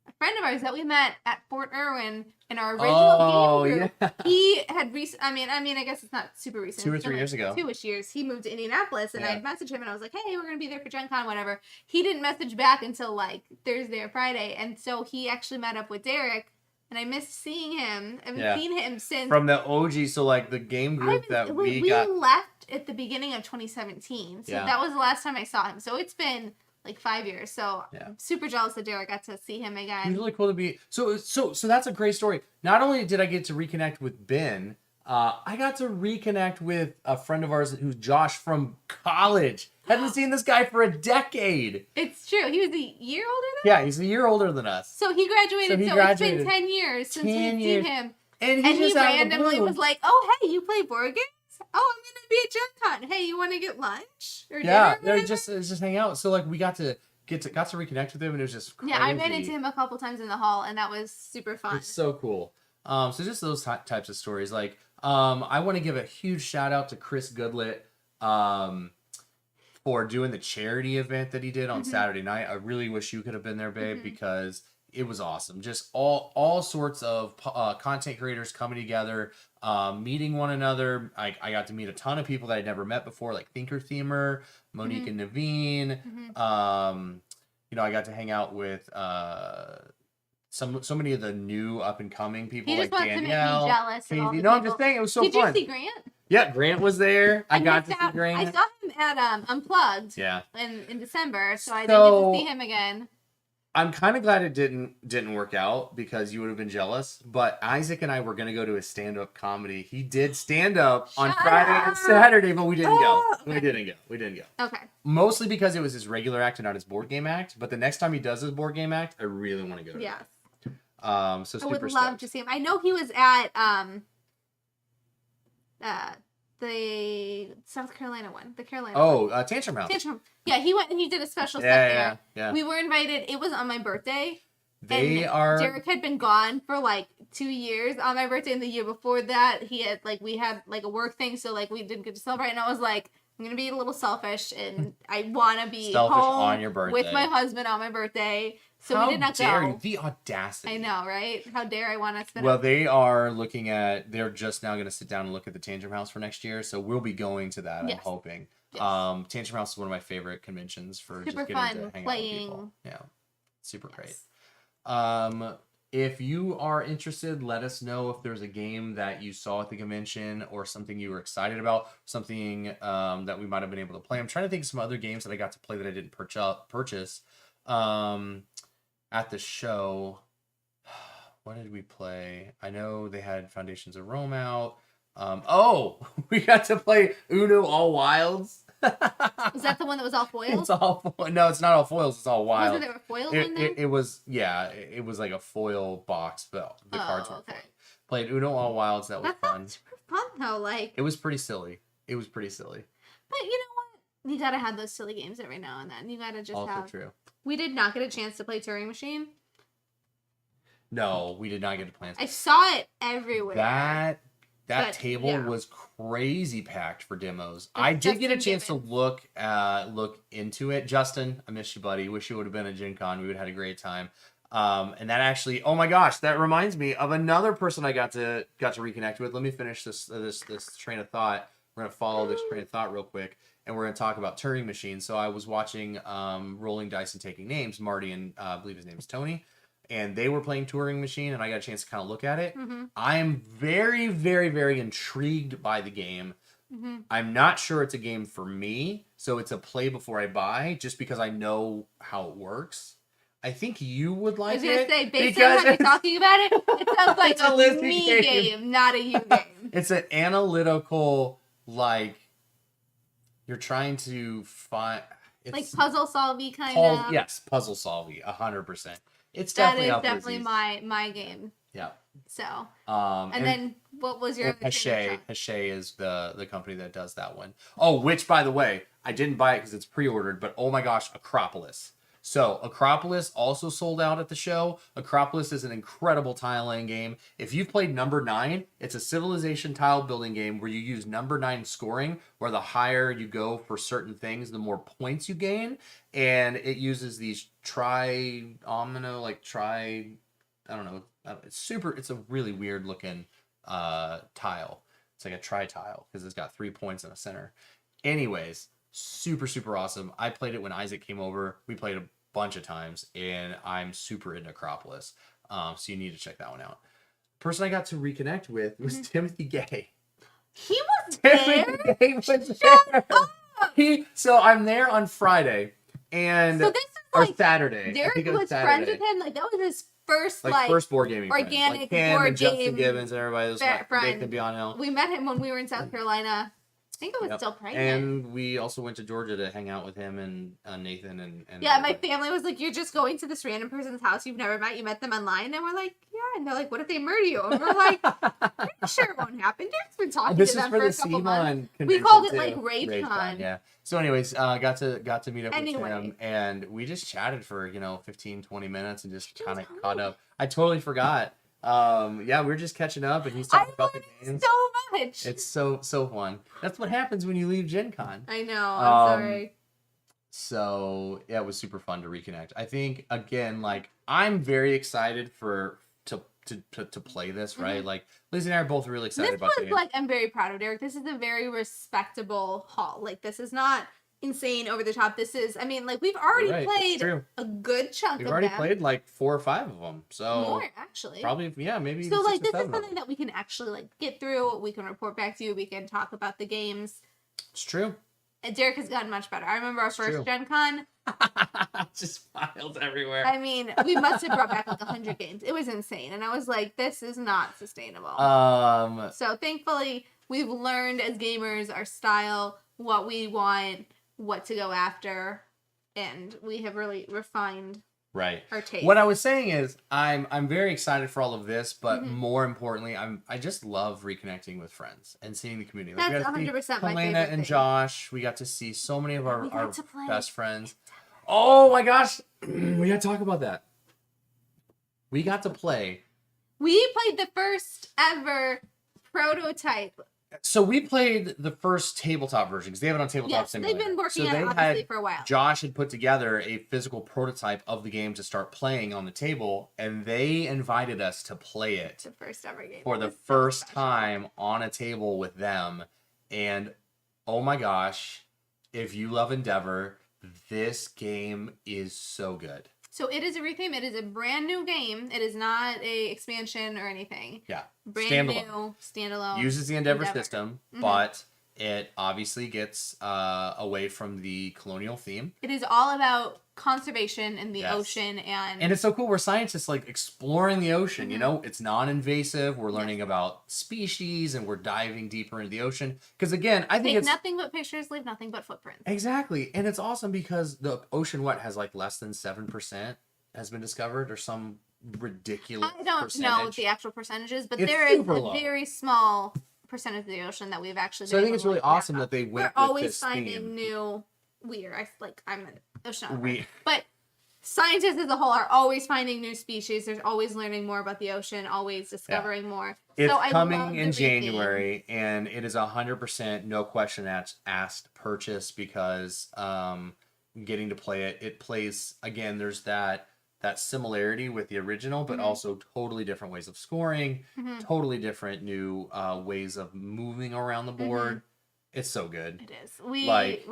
[SPEAKER 2] A friend of ours that we met at Fort Irwin in our original game group.
[SPEAKER 1] Yeah.
[SPEAKER 2] He had I mean, I guess it's not super recent.
[SPEAKER 1] 2 or
[SPEAKER 2] It's been
[SPEAKER 1] 3 years ago.
[SPEAKER 2] 2-ish years. He moved to Indianapolis, and
[SPEAKER 1] Yeah.
[SPEAKER 2] I'd messaged him, and I was like, "Hey, we're gonna be there for Gen Con, whatever." He didn't message back until like Thursday or Friday, and so he actually met up with Derek, and I missed seeing him. I haven't seen him since
[SPEAKER 1] From the OG, so like the game group that we got.
[SPEAKER 2] left at the beginning of 2017, so that was the last time I saw him. So it's been like 5 years. So I'm super jealous that Derek got to see him again.
[SPEAKER 1] It was really cool to be so that's a great story. Not only did I get to reconnect with Ben, I got to reconnect with a friend of ours who's Josh from college. Hadn't seen this guy for a decade.
[SPEAKER 2] It's true. He was a year older than us?
[SPEAKER 1] Yeah, he's a year older than us.
[SPEAKER 2] So he graduated. It's been 10 years since we've seen him.
[SPEAKER 1] And
[SPEAKER 2] he randomly was like, "Oh, hey, you play board games? Oh, I'm gonna be at Gen Con. Hey, you want to get lunch or dinner?"
[SPEAKER 1] Yeah, just hang out. So like we got to reconnect with him, and it was just crazy.
[SPEAKER 2] Yeah, I ran into him a couple times in the hall, and that was super fun.
[SPEAKER 1] It's so cool. So just those types of stories. Like, I want to give a huge shout out to Chris Goodlett, for doing the charity event that he did on Saturday night. I really wish you could have been there, babe, because it was awesome. Just all sorts of content creators coming together, meeting one another. I got to meet a ton of people that I'd never met before, like Thinker Themer, Monique and Naveen. I got to hang out with so many of the new up and coming people,
[SPEAKER 2] he
[SPEAKER 1] like
[SPEAKER 2] just
[SPEAKER 1] Danielle.
[SPEAKER 2] wants to make me jealous of all the
[SPEAKER 1] No, I'm
[SPEAKER 2] people.
[SPEAKER 1] just saying it was so
[SPEAKER 2] fun.
[SPEAKER 1] fun.
[SPEAKER 2] Did you see Grant?
[SPEAKER 1] Yeah, Grant was there. I got to see Grant.
[SPEAKER 2] I saw him at Unplugged.
[SPEAKER 1] Yeah.
[SPEAKER 2] In December, so I didn't get to see him again.
[SPEAKER 1] I'm kind of glad it didn't work out because you would have been jealous. But Isaac and I were gonna go to his stand-up comedy. He did stand up on Friday and Saturday, but we didn't go. Okay. We didn't go.
[SPEAKER 2] Okay.
[SPEAKER 1] Mostly because it was his regular act and not his board game act. But the next time he does his board game act, I really want to go.
[SPEAKER 2] Yes.
[SPEAKER 1] So
[SPEAKER 2] I would
[SPEAKER 1] super
[SPEAKER 2] love
[SPEAKER 1] stoked.
[SPEAKER 2] to see him. I know he was at the South Carolina one, the Carolina.
[SPEAKER 1] Oh, Tantrum House.
[SPEAKER 2] Tantrum. Yeah, he went and he did a special stuff there.
[SPEAKER 1] Yeah.
[SPEAKER 2] We were invited. It was on my birthday.
[SPEAKER 1] Derek
[SPEAKER 2] had been gone for like 2 years on my birthday, and the year before that, we had a work thing, so like we didn't get to celebrate. And I was like, I'm gonna be a little selfish, and I want to be
[SPEAKER 1] selfish
[SPEAKER 2] home
[SPEAKER 1] on your birthday
[SPEAKER 2] with my husband on my birthday. So we did not
[SPEAKER 1] How dare
[SPEAKER 2] go.
[SPEAKER 1] you? The audacity.
[SPEAKER 2] I know, right? How dare I want to spend?
[SPEAKER 1] Well, they're just now going to sit down and look at the Tantrum House for next year, so we'll be going to that.
[SPEAKER 2] Yes.
[SPEAKER 1] I'm hoping.
[SPEAKER 2] Yes.
[SPEAKER 1] Tantrum House is one of my favorite conventions for
[SPEAKER 2] super
[SPEAKER 1] just getting
[SPEAKER 2] fun
[SPEAKER 1] to hang
[SPEAKER 2] playing.
[SPEAKER 1] out with people. Yeah, super
[SPEAKER 2] Yes.
[SPEAKER 1] great. If you are interested, let us know if there's a game that you saw at the convention or something you were excited about, something that we might have been able to play. I'm trying to think of some other games that I got to play that I didn't purchase at the show. What did we play? I know they had Foundations of Rome out. We got to play Uno All Wilds.
[SPEAKER 2] Was that the one that was all foils?
[SPEAKER 1] It's all no, it's not all foils. It's all wild.
[SPEAKER 2] Wasn't there a foil one there?
[SPEAKER 1] It was it was like a foil box, but the cards were foil. Played Uno All Wilds. That was fun.
[SPEAKER 2] Super fun though. Like
[SPEAKER 1] it was pretty silly. But you
[SPEAKER 2] know what? You gotta have those silly games every now and then. You gotta just
[SPEAKER 1] also
[SPEAKER 2] have.
[SPEAKER 1] True.
[SPEAKER 2] We did not get a chance to play Turing Machine.
[SPEAKER 1] No, we did not get a plan.
[SPEAKER 2] I saw it everywhere.
[SPEAKER 1] That table was crazy packed for demos. I did get a chance to look into it. Justin, I miss you, buddy. Wish you would have been at Gen Con. We would have had a great time. And that actually, oh my gosh, that reminds me of another person I got to reconnect with. Let me finish this train of thought. We're gonna follow this train of thought real quick, and we're gonna talk about Turing Machine. So I was watching Rolling Dice and Taking Names. Marty and I believe his name is Tony. And they were playing Turing Machine, and I got a chance to kind of look at it. I am very, very, very intrigued by the game. I'm not sure it's a game for me, so it's a play before I buy, just because I know how it works. I think you would like it.
[SPEAKER 2] I was going to say, based on how you're talking about it, it sounds like a me game, not a you game.
[SPEAKER 1] It's an analytical, like, you're trying to find...
[SPEAKER 2] Like puzzle-solvey kind of?
[SPEAKER 1] Yes, puzzle-solvey, 100%. It's definitely
[SPEAKER 2] my game.
[SPEAKER 1] Yeah.
[SPEAKER 2] So. And then what was your other
[SPEAKER 1] Hachette is the company that does that one. Oh, which by the way, I didn't buy it because it's pre-ordered, but oh my gosh, Acropolis. So Acropolis also sold out at the show. Acropolis is an incredible tile laying game. If you've played Number 9, it's a civilization tile building game where you use Number 9 scoring, where the higher you go for certain things, the more points you gain. And it uses these I don't know. It's a really weird looking tile. It's like a tri-tile because it's got 3 points in the center. Anyways, super, super awesome. I played it when Isaac came over. We played a bunch of times, and I'm super into Acropolis. So you need to check that one out. The person I got to reconnect with was Timothy Gay.
[SPEAKER 2] He was there?
[SPEAKER 1] Timothy Gay was there. So I'm there on Friday, and
[SPEAKER 2] so this is
[SPEAKER 1] or Saturday.
[SPEAKER 2] Derek was friends with him. Like that was his first
[SPEAKER 1] first board gaming
[SPEAKER 2] organic
[SPEAKER 1] friends. Like Cam
[SPEAKER 2] board
[SPEAKER 1] and Justin
[SPEAKER 2] game
[SPEAKER 1] Gibbons and everybody was like
[SPEAKER 2] friend.
[SPEAKER 1] Nathan Bionel.
[SPEAKER 2] We met him when we were in South Carolina. I think I was still pregnant.
[SPEAKER 1] And we also went to Georgia to hang out with him and Nathan and
[SPEAKER 2] yeah, my family was like, "You're just going to this random person's house you've never met. You met them online," and we're like, "Yeah." And they're like, "What if they murder you?" And we're like, "Pretty sure it won't happen." Derek's been talking to them for a couple months. We called it like RageCon.
[SPEAKER 1] Yeah. So, anyways, got to meet up with him, and we just chatted for 15-20 minutes and just kind of caught up. I totally forgot. Yeah, we were just catching up, and he's talking about the games
[SPEAKER 2] so much.
[SPEAKER 1] It's so fun. That's what happens when you leave Gen Con.
[SPEAKER 2] I know. I'm sorry.
[SPEAKER 1] So yeah, it was super fun to reconnect. I think again, like I'm very excited to play this, right?
[SPEAKER 2] Mm-hmm.
[SPEAKER 1] Like Lizzie and I are both really excited about it.
[SPEAKER 2] Like I'm very proud of Derek. This is a very respectable haul. Like this is not insane over the top. This is, I mean, like we've already played a good chunk.
[SPEAKER 1] We've already played like 4 or 5 of them. So
[SPEAKER 2] more actually.
[SPEAKER 1] Probably maybe.
[SPEAKER 2] So like this is something that we can actually like get through. We can report back to you. We can talk about the games.
[SPEAKER 1] It's true.
[SPEAKER 2] And Derek has gotten much better. I remember our first Gen Con.
[SPEAKER 1] Just files everywhere.
[SPEAKER 2] I mean, we must have brought back like 100 games. It was insane. And I was like, this is not sustainable. So thankfully, we've learned as gamers our style, what we want, what to go after. And we have really refined our taste.
[SPEAKER 1] What I was saying is I'm very excited for all of this, but more importantly, I just love reconnecting with friends and seeing the community.
[SPEAKER 2] Like, that's 100% my favorite
[SPEAKER 1] and
[SPEAKER 2] thing.
[SPEAKER 1] Josh, we got to see so many of our best friends. Oh my gosh, we got to talk about that. We got to play.
[SPEAKER 2] We played the first ever prototype.
[SPEAKER 1] So we played the first tabletop version because they have it on Tabletop Simulator.
[SPEAKER 2] They've been working on it obviously for a while.
[SPEAKER 1] Josh had put together a physical prototype of the game to start playing on the table, and they invited us to play it.
[SPEAKER 2] The first ever game.
[SPEAKER 1] For the first time on a table with them. And oh my gosh, if you love Endeavor, this game is so good.
[SPEAKER 2] So it is a retheme. It is a brand new game. It is not a expansion or anything.
[SPEAKER 1] Yeah.
[SPEAKER 2] Brand new, standalone.
[SPEAKER 1] Uses the Endeavor system, but it obviously gets away from the colonial theme.
[SPEAKER 2] It is all about conservation in the ocean and
[SPEAKER 1] it's so cool. We're scientists like exploring the ocean, you know? It's non-invasive. We're learning about species and we're diving deeper into the ocean. Because again, I think
[SPEAKER 2] it's nothing but pictures, leave nothing but footprints.
[SPEAKER 1] Exactly. And it's awesome because the ocean has like less than 7% has been discovered or some ridiculous
[SPEAKER 2] I don't
[SPEAKER 1] percentage.
[SPEAKER 2] know the actual percentages, but there is a very small percentage of the ocean that we've actually
[SPEAKER 1] So I think it's really awesome that they went with
[SPEAKER 2] always
[SPEAKER 1] this
[SPEAKER 2] finding
[SPEAKER 1] theme.
[SPEAKER 2] new I'm an oceanographer. But scientists as a whole are always finding new species. There's always learning more about the ocean, always discovering more.
[SPEAKER 1] It's
[SPEAKER 2] so
[SPEAKER 1] coming in January, and it is 100% no question asked purchase because getting to play it. It plays again. There's that similarity with the original, but also totally different ways of scoring, totally different new ways of moving around the board. It's so good.
[SPEAKER 2] It is. We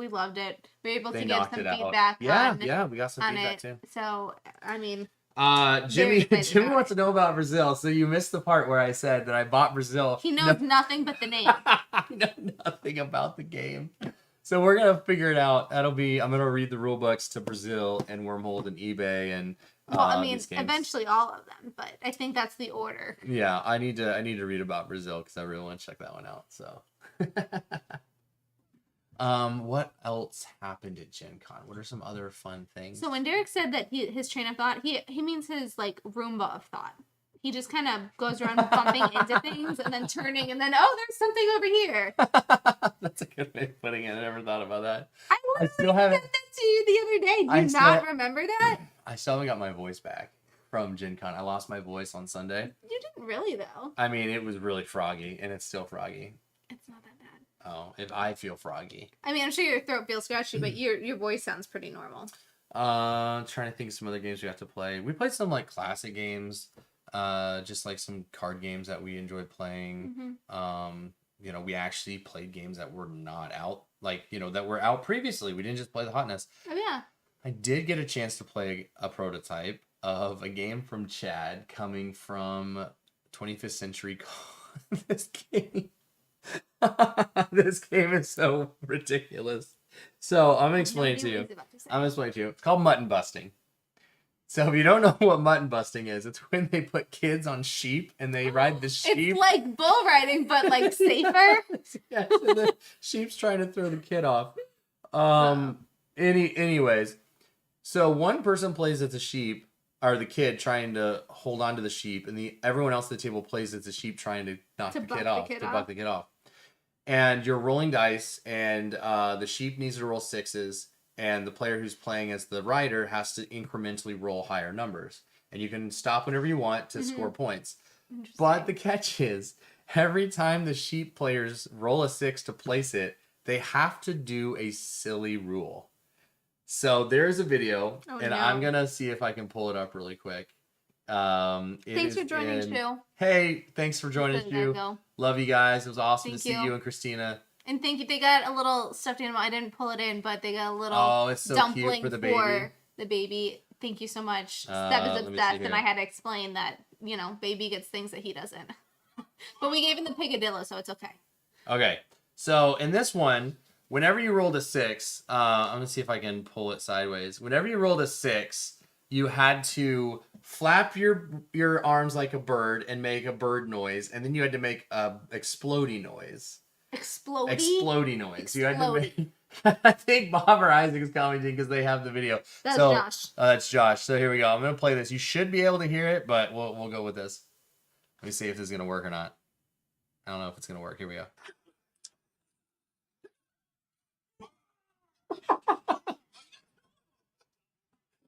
[SPEAKER 2] loved it. We were able to get some feedback.
[SPEAKER 1] Yeah, we got some feedback too.
[SPEAKER 2] So I mean,
[SPEAKER 1] Jimmy wants to know about Brazil. So you missed the part where I said that I bought Brazil.
[SPEAKER 2] He knows nothing but the name.
[SPEAKER 1] I know nothing about the game. So we're gonna figure it out. I'm gonna read the rule books to Brazil and Wormholes and eBay and.
[SPEAKER 2] Well, I mean, eventually all of them, but I think that's the order.
[SPEAKER 1] Yeah, I need to read about Brazil because I really want to check that one out. So. What else happened at Gen Con? What are some other fun things?
[SPEAKER 2] So when Derek said that his train of thought, he means his like Roomba of thought. He just kind of goes around bumping into things and then turning and then, oh, there's something over here.
[SPEAKER 1] That's a good way of putting it. I never thought about that.
[SPEAKER 2] I still haven't said that to you the other day. Do you not remember that?
[SPEAKER 1] I still haven't got my voice back from Gen Con. I lost my voice on Sunday.
[SPEAKER 2] You didn't really, though.
[SPEAKER 1] I mean, it was really froggy, and it's still froggy.
[SPEAKER 2] It's not that bad.
[SPEAKER 1] Oh, if I feel froggy.
[SPEAKER 2] I mean, I'm sure your throat feels scratchy, but your voice sounds pretty normal.
[SPEAKER 1] Trying to think of some other games we have to play. We played some like classic games, just like some card games that we enjoyed playing. You know, we actually played games that were not out, like, you know, that were out previously. We didn't just play the hotness.
[SPEAKER 2] Oh yeah.
[SPEAKER 1] I did get a chance to play a prototype of a game from Chad coming from 25th Century. This game. This game is so ridiculous. So I'm gonna explain it to you. It's called Mutton Busting. So if you don't know what mutton busting is, it's when they put kids on sheep and they ride the sheep.
[SPEAKER 2] It's like bull riding, but like safer.
[SPEAKER 1] Yes, and the sheep's trying to throw the kid off. Anyways, so one person plays as a sheep, or the kid trying to hold on to the sheep, and everyone else at the table plays as the sheep trying to knock the kid off, to buck the kid off. And you're rolling dice, and the sheep needs to roll 6s, and the player who's playing as the rider has to incrementally roll higher numbers. And you can stop whenever you want to score points. But the catch is, every time the sheep players roll a 6 to place it, they have to do a silly rule. So there's a video, I'm going to see if I can pull it up really quick.
[SPEAKER 2] Thanks for joining, Shu.
[SPEAKER 1] Hey, thanks for joining, Shu. Love you guys. It was awesome to see you and Christina.
[SPEAKER 2] And thank you. They got a little stuffed animal. I didn't pull it in, but they got a little
[SPEAKER 1] it's so
[SPEAKER 2] dumpling
[SPEAKER 1] cute for the baby.
[SPEAKER 2] Thank you so much. Steph is obsessed, and I had to explain that, baby gets things that he doesn't. But we gave him the picadillo, so it's okay.
[SPEAKER 1] Okay. So in this one, whenever you rolled a 6, I'm going to see if I can pull it sideways. Whenever you rolled a 6, you had to flap your arms like a bird and make a bird noise, and then you had to make a exploding noise. Exploding noise. You had to make... I think Bob or Isaac is commenting because they have the video.
[SPEAKER 2] That's Josh.
[SPEAKER 1] That's Josh. So here we go. I'm going to play this. You should be able to hear it, but we'll go with this. Let me see if this is going to work or not. I don't know if it's going to work. Here we go.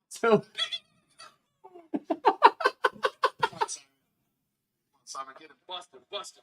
[SPEAKER 1] So... Simon, get him. Bust him.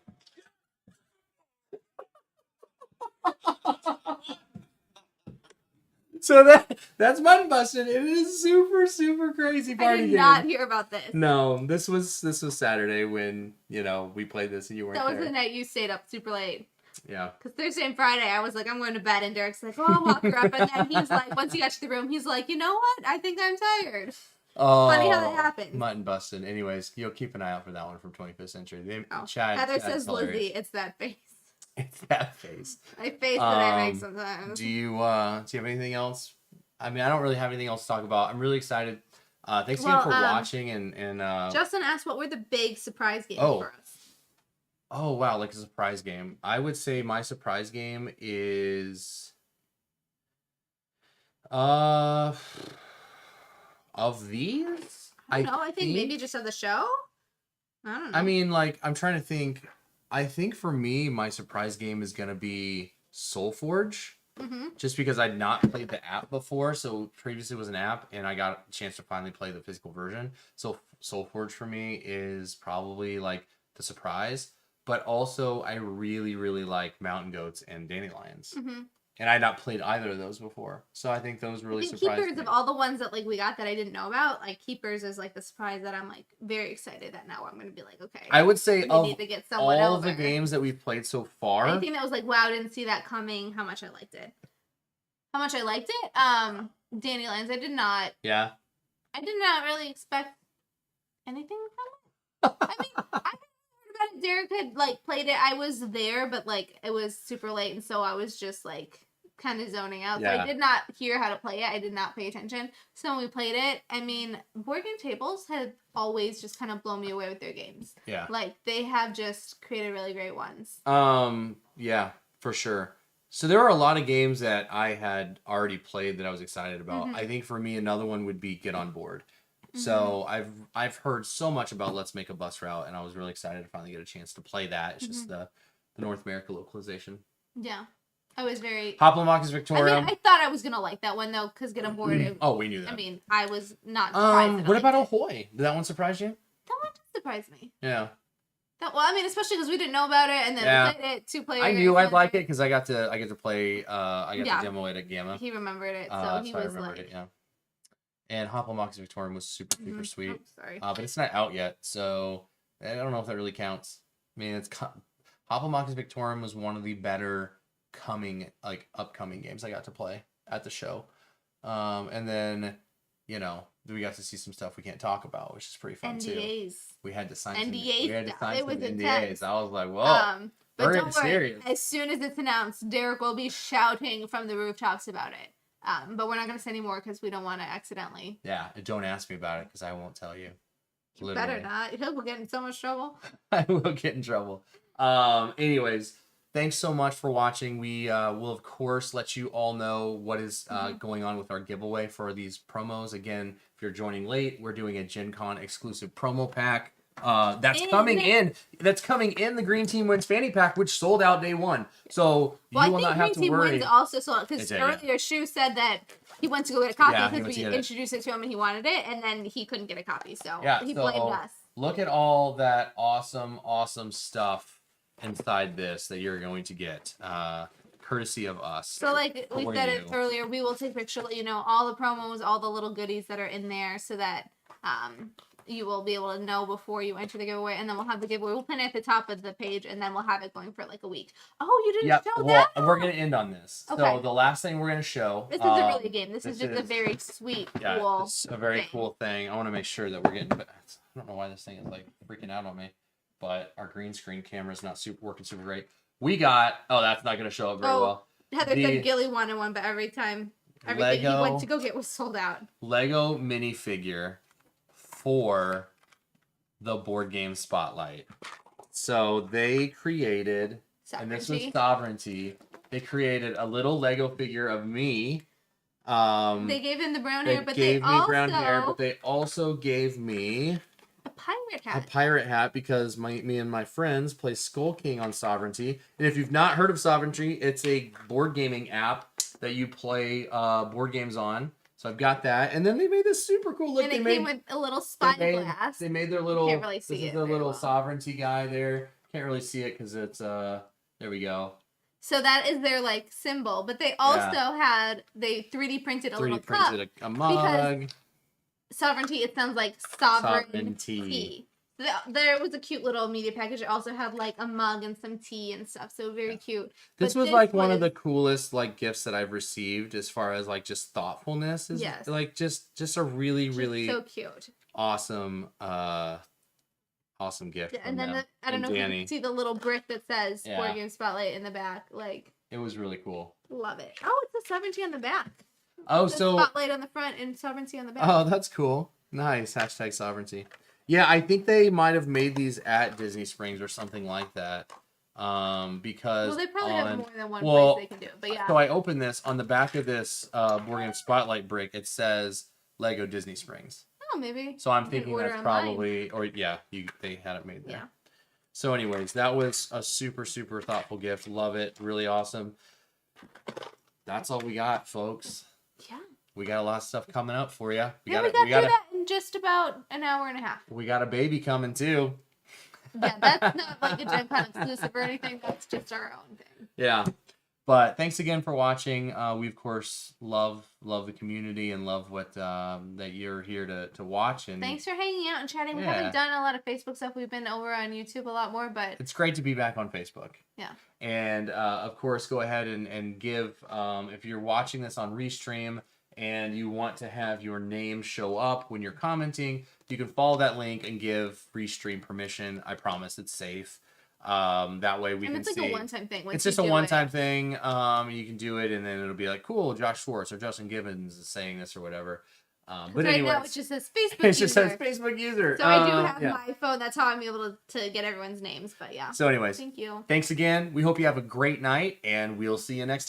[SPEAKER 1] So that's mutton busting. It is super, super crazy party game.
[SPEAKER 2] I did not hear about this.
[SPEAKER 1] No, this was Saturday when, we played this and you weren't there.
[SPEAKER 2] That was the night you stayed up super late.
[SPEAKER 1] Yeah.
[SPEAKER 2] Because Thursday and Friday, I was like, I'm going to bed. And Derek's like, I'll walk her up. And then he's like, once he got to the room, he's like, you know what? I think I'm tired.
[SPEAKER 1] Oh,
[SPEAKER 2] funny how that happened.
[SPEAKER 1] Mutton busting. Anyways, you'll keep an eye out for that one from 25th Century.
[SPEAKER 2] Chad says hilarious. Lizzie, it's that face.
[SPEAKER 1] It's that face.
[SPEAKER 2] My face that I make sometimes.
[SPEAKER 1] Do you have anything else? I mean, I don't really have anything else to talk about. I'm really excited. Thanks again for watching and
[SPEAKER 2] Justin asked what were the big surprise games for us.
[SPEAKER 1] Oh wow, like a surprise game. I would say my surprise game is of these?
[SPEAKER 2] I don't know. I think maybe just of the show. I don't know.
[SPEAKER 1] I mean, like, I'm trying to think. I think for me, my surprise game is going to be Soulforge. Mm-hmm. Just because I'd not played the app before. So previously it was an app, and I got a chance to finally play the physical version. So Soulforge for me is probably, like, the surprise. But also, I really, really like Mountain Goats and Dandelions. Mm-hmm. And I had not played either of those before. So I think those really surprised me.
[SPEAKER 2] Keepers, of all the ones that we got that I didn't know about, Keepers is the surprise that I'm very excited that now I'm going to be okay.
[SPEAKER 1] I would say of
[SPEAKER 2] need to get
[SPEAKER 1] all the games that we've played so far.
[SPEAKER 2] Anything that was wow, didn't see that coming, how much I liked it. Dandelions, I did not.
[SPEAKER 1] Yeah.
[SPEAKER 2] I did not really expect anything from it. I mean, I heard about it. Derek had played it. I was there, but it was super late, and so I was just kind of zoning out. Yeah. So I did not hear how to play it. I did not pay attention. So when we played it, I mean, Board Game Tables have always just kind of blown me away with their games.
[SPEAKER 1] Yeah.
[SPEAKER 2] They have just created really great ones.
[SPEAKER 1] Yeah, for sure. So there are a lot of games that I had already played that I was excited about. Mm-hmm. I think for me, another one would be Get On Board. Mm-hmm. So I've heard so much about Let's Make a Bus Route, and I was really excited to finally get a chance to play that. It's just the North America localization.
[SPEAKER 2] Yeah. I was very...
[SPEAKER 1] Hoplomachus Victoria.
[SPEAKER 2] I mean, I thought I was going to like that one, though, because Get On Board...
[SPEAKER 1] we knew that.
[SPEAKER 2] I mean, I was not surprised.
[SPEAKER 1] What about Ahoy? Did that one surprise you?
[SPEAKER 2] That one did surprise me.
[SPEAKER 1] Yeah.
[SPEAKER 2] Especially because we didn't know about it, and then we played it 2 players.
[SPEAKER 1] I knew I'd like it, because I got to play... I got to demo it at Gamma.
[SPEAKER 2] He remembered it, so he was
[SPEAKER 1] it, yeah. And Hoplomachus Victorium was super, super sweet.
[SPEAKER 2] Oh, sorry.
[SPEAKER 1] But it's not out yet, so I don't know if that really counts. I mean, Hoplomachus Victorium was one of the better upcoming games I got to play at the show. And then, we got to see some stuff we can't talk about, which is pretty fun
[SPEAKER 2] NDAs.
[SPEAKER 1] Too. We had to sign
[SPEAKER 2] NDAs.
[SPEAKER 1] We had to sign
[SPEAKER 2] some
[SPEAKER 1] NDAs. I was like, whoa.
[SPEAKER 2] But don't worry, as soon as it's announced, Derek will be shouting from the rooftops about it. But we're not going to say any more because we don't want to accidentally.
[SPEAKER 1] Yeah, don't ask me about it because I won't tell you.
[SPEAKER 2] You better not. He'll get in so much trouble.
[SPEAKER 1] I will get in trouble. Anyways, thanks so much for watching. We will, of course, let you all know what is going on with our giveaway for these promos. Again, if you're joining late, we're doing a Gen Con exclusive promo pack. That's coming in the Green Team Wins Fanny Pack, which sold out day one. So you will not have to worry.
[SPEAKER 2] Green Team Wins also sold out because earlier Shu said that he went to go get a copy because we introduced it to him and he wanted it, and then he couldn't get a copy, so he blamed us.
[SPEAKER 1] Look at all that awesome stuff inside this that you're going to get, courtesy of us.
[SPEAKER 2] So like we said it earlier, we will take a picture, let you know all the promos, all the little goodies that are in there, so that you will be able to know before you enter the giveaway, and then we'll have the giveaway. We'll pin it at the top of the page, and then we'll have it going for like a week. Oh, you didn't show that?
[SPEAKER 1] We're going to end on this. Okay. So the last thing we're going to show...
[SPEAKER 2] This isn't really a game. This is just a very sweet, cool
[SPEAKER 1] it's a very cool thing. I want to make sure that we're getting... I don't know why this thing is like freaking out on me, but our green screen camera is not working super great. We got... Oh, that's not going to show up very well.
[SPEAKER 2] Heather said Gilly wanted one, but everything he went to go get was sold out.
[SPEAKER 1] Lego minifigure for the board game Spotlight. So they created, and this was Sovereignty, they created a little Lego figure of me.
[SPEAKER 2] They gave him the brown hair, but they
[SPEAKER 1] also gave me
[SPEAKER 2] a pirate hat.
[SPEAKER 1] A pirate hat because me and my friends play Skull King on Sovereignty. And if you've not heard of Sovereignty, it's a board gaming app that you play board games on. So I've got that, and then they made this super cool look.
[SPEAKER 2] And it came with a little spyglass.
[SPEAKER 1] They made their little.
[SPEAKER 2] Can't really see
[SPEAKER 1] this
[SPEAKER 2] it.
[SPEAKER 1] is their little Sovereignty guy there. Can't really see it because it's there we go.
[SPEAKER 2] So that is their like symbol, but they also they 3D printed a little cup. 3D printed
[SPEAKER 1] a mug.
[SPEAKER 2] Sovereignty. It sounds like sovereignty. There was a cute little media package. It also had like a mug and some tea and stuff. So very cute.
[SPEAKER 1] This was like one of the coolest like gifts that I've received as far as like just thoughtfulness. Yes. Like just a really
[SPEAKER 2] so cute.
[SPEAKER 1] Awesome awesome gift.
[SPEAKER 2] Yeah, and then I don't know if you can see the little brick that says Board Game Spotlight in the back. Like
[SPEAKER 1] it was really cool.
[SPEAKER 2] Love it. Oh, it's a Sovereignty on the back.
[SPEAKER 1] Oh, so
[SPEAKER 2] Spotlight on the front and Sovereignty on the back.
[SPEAKER 1] Oh, that's cool. Nice. #Sovereignty. Yeah, I think they might have made these at Disney Springs or something like that. Because
[SPEAKER 2] they probably have more than one place they can do it. But yeah.
[SPEAKER 1] So I opened this on the back of this Board Game Spotlight brick. It says Lego Disney Springs.
[SPEAKER 2] Oh, maybe.
[SPEAKER 1] So I'm thinking that's probably, they had it made there. Yeah. So, anyways, that was a super thoughtful gift. Love it. Really awesome. That's all we got, folks. Yeah. We got a lot of stuff coming up for you.
[SPEAKER 2] We got that in just about an hour and a half.
[SPEAKER 1] We got a baby coming too.
[SPEAKER 2] Yeah, that's not like a Gen Con exclusive or anything. That's just our own thing.
[SPEAKER 1] Yeah. But thanks again for watching. We of course love the community and love what that you're here to watch. And
[SPEAKER 2] thanks for hanging out and chatting. We haven't done a lot of Facebook stuff. We've been over on YouTube a lot more, but
[SPEAKER 1] it's great to be back on Facebook.
[SPEAKER 2] Yeah.
[SPEAKER 1] And of course, go ahead and give if you're watching this on Restream and you want to have your name show up when you're commenting, you can follow that link and give Restream permission. I promise it's safe. That way we can see.
[SPEAKER 2] It's like a one-time thing.
[SPEAKER 1] It's just a one-time thing. You can do it, and then it'll be like, cool, Josh Schwartz or Justin Gibbons is saying this or whatever. But
[SPEAKER 2] right now it just says Facebook user.
[SPEAKER 1] It just says Facebook user.
[SPEAKER 2] So I do have my phone. That's how I'm able to get everyone's names. But yeah.
[SPEAKER 1] So anyways.
[SPEAKER 2] Thank you.
[SPEAKER 1] Thanks again. We hope you have a great night, and we'll see you next time.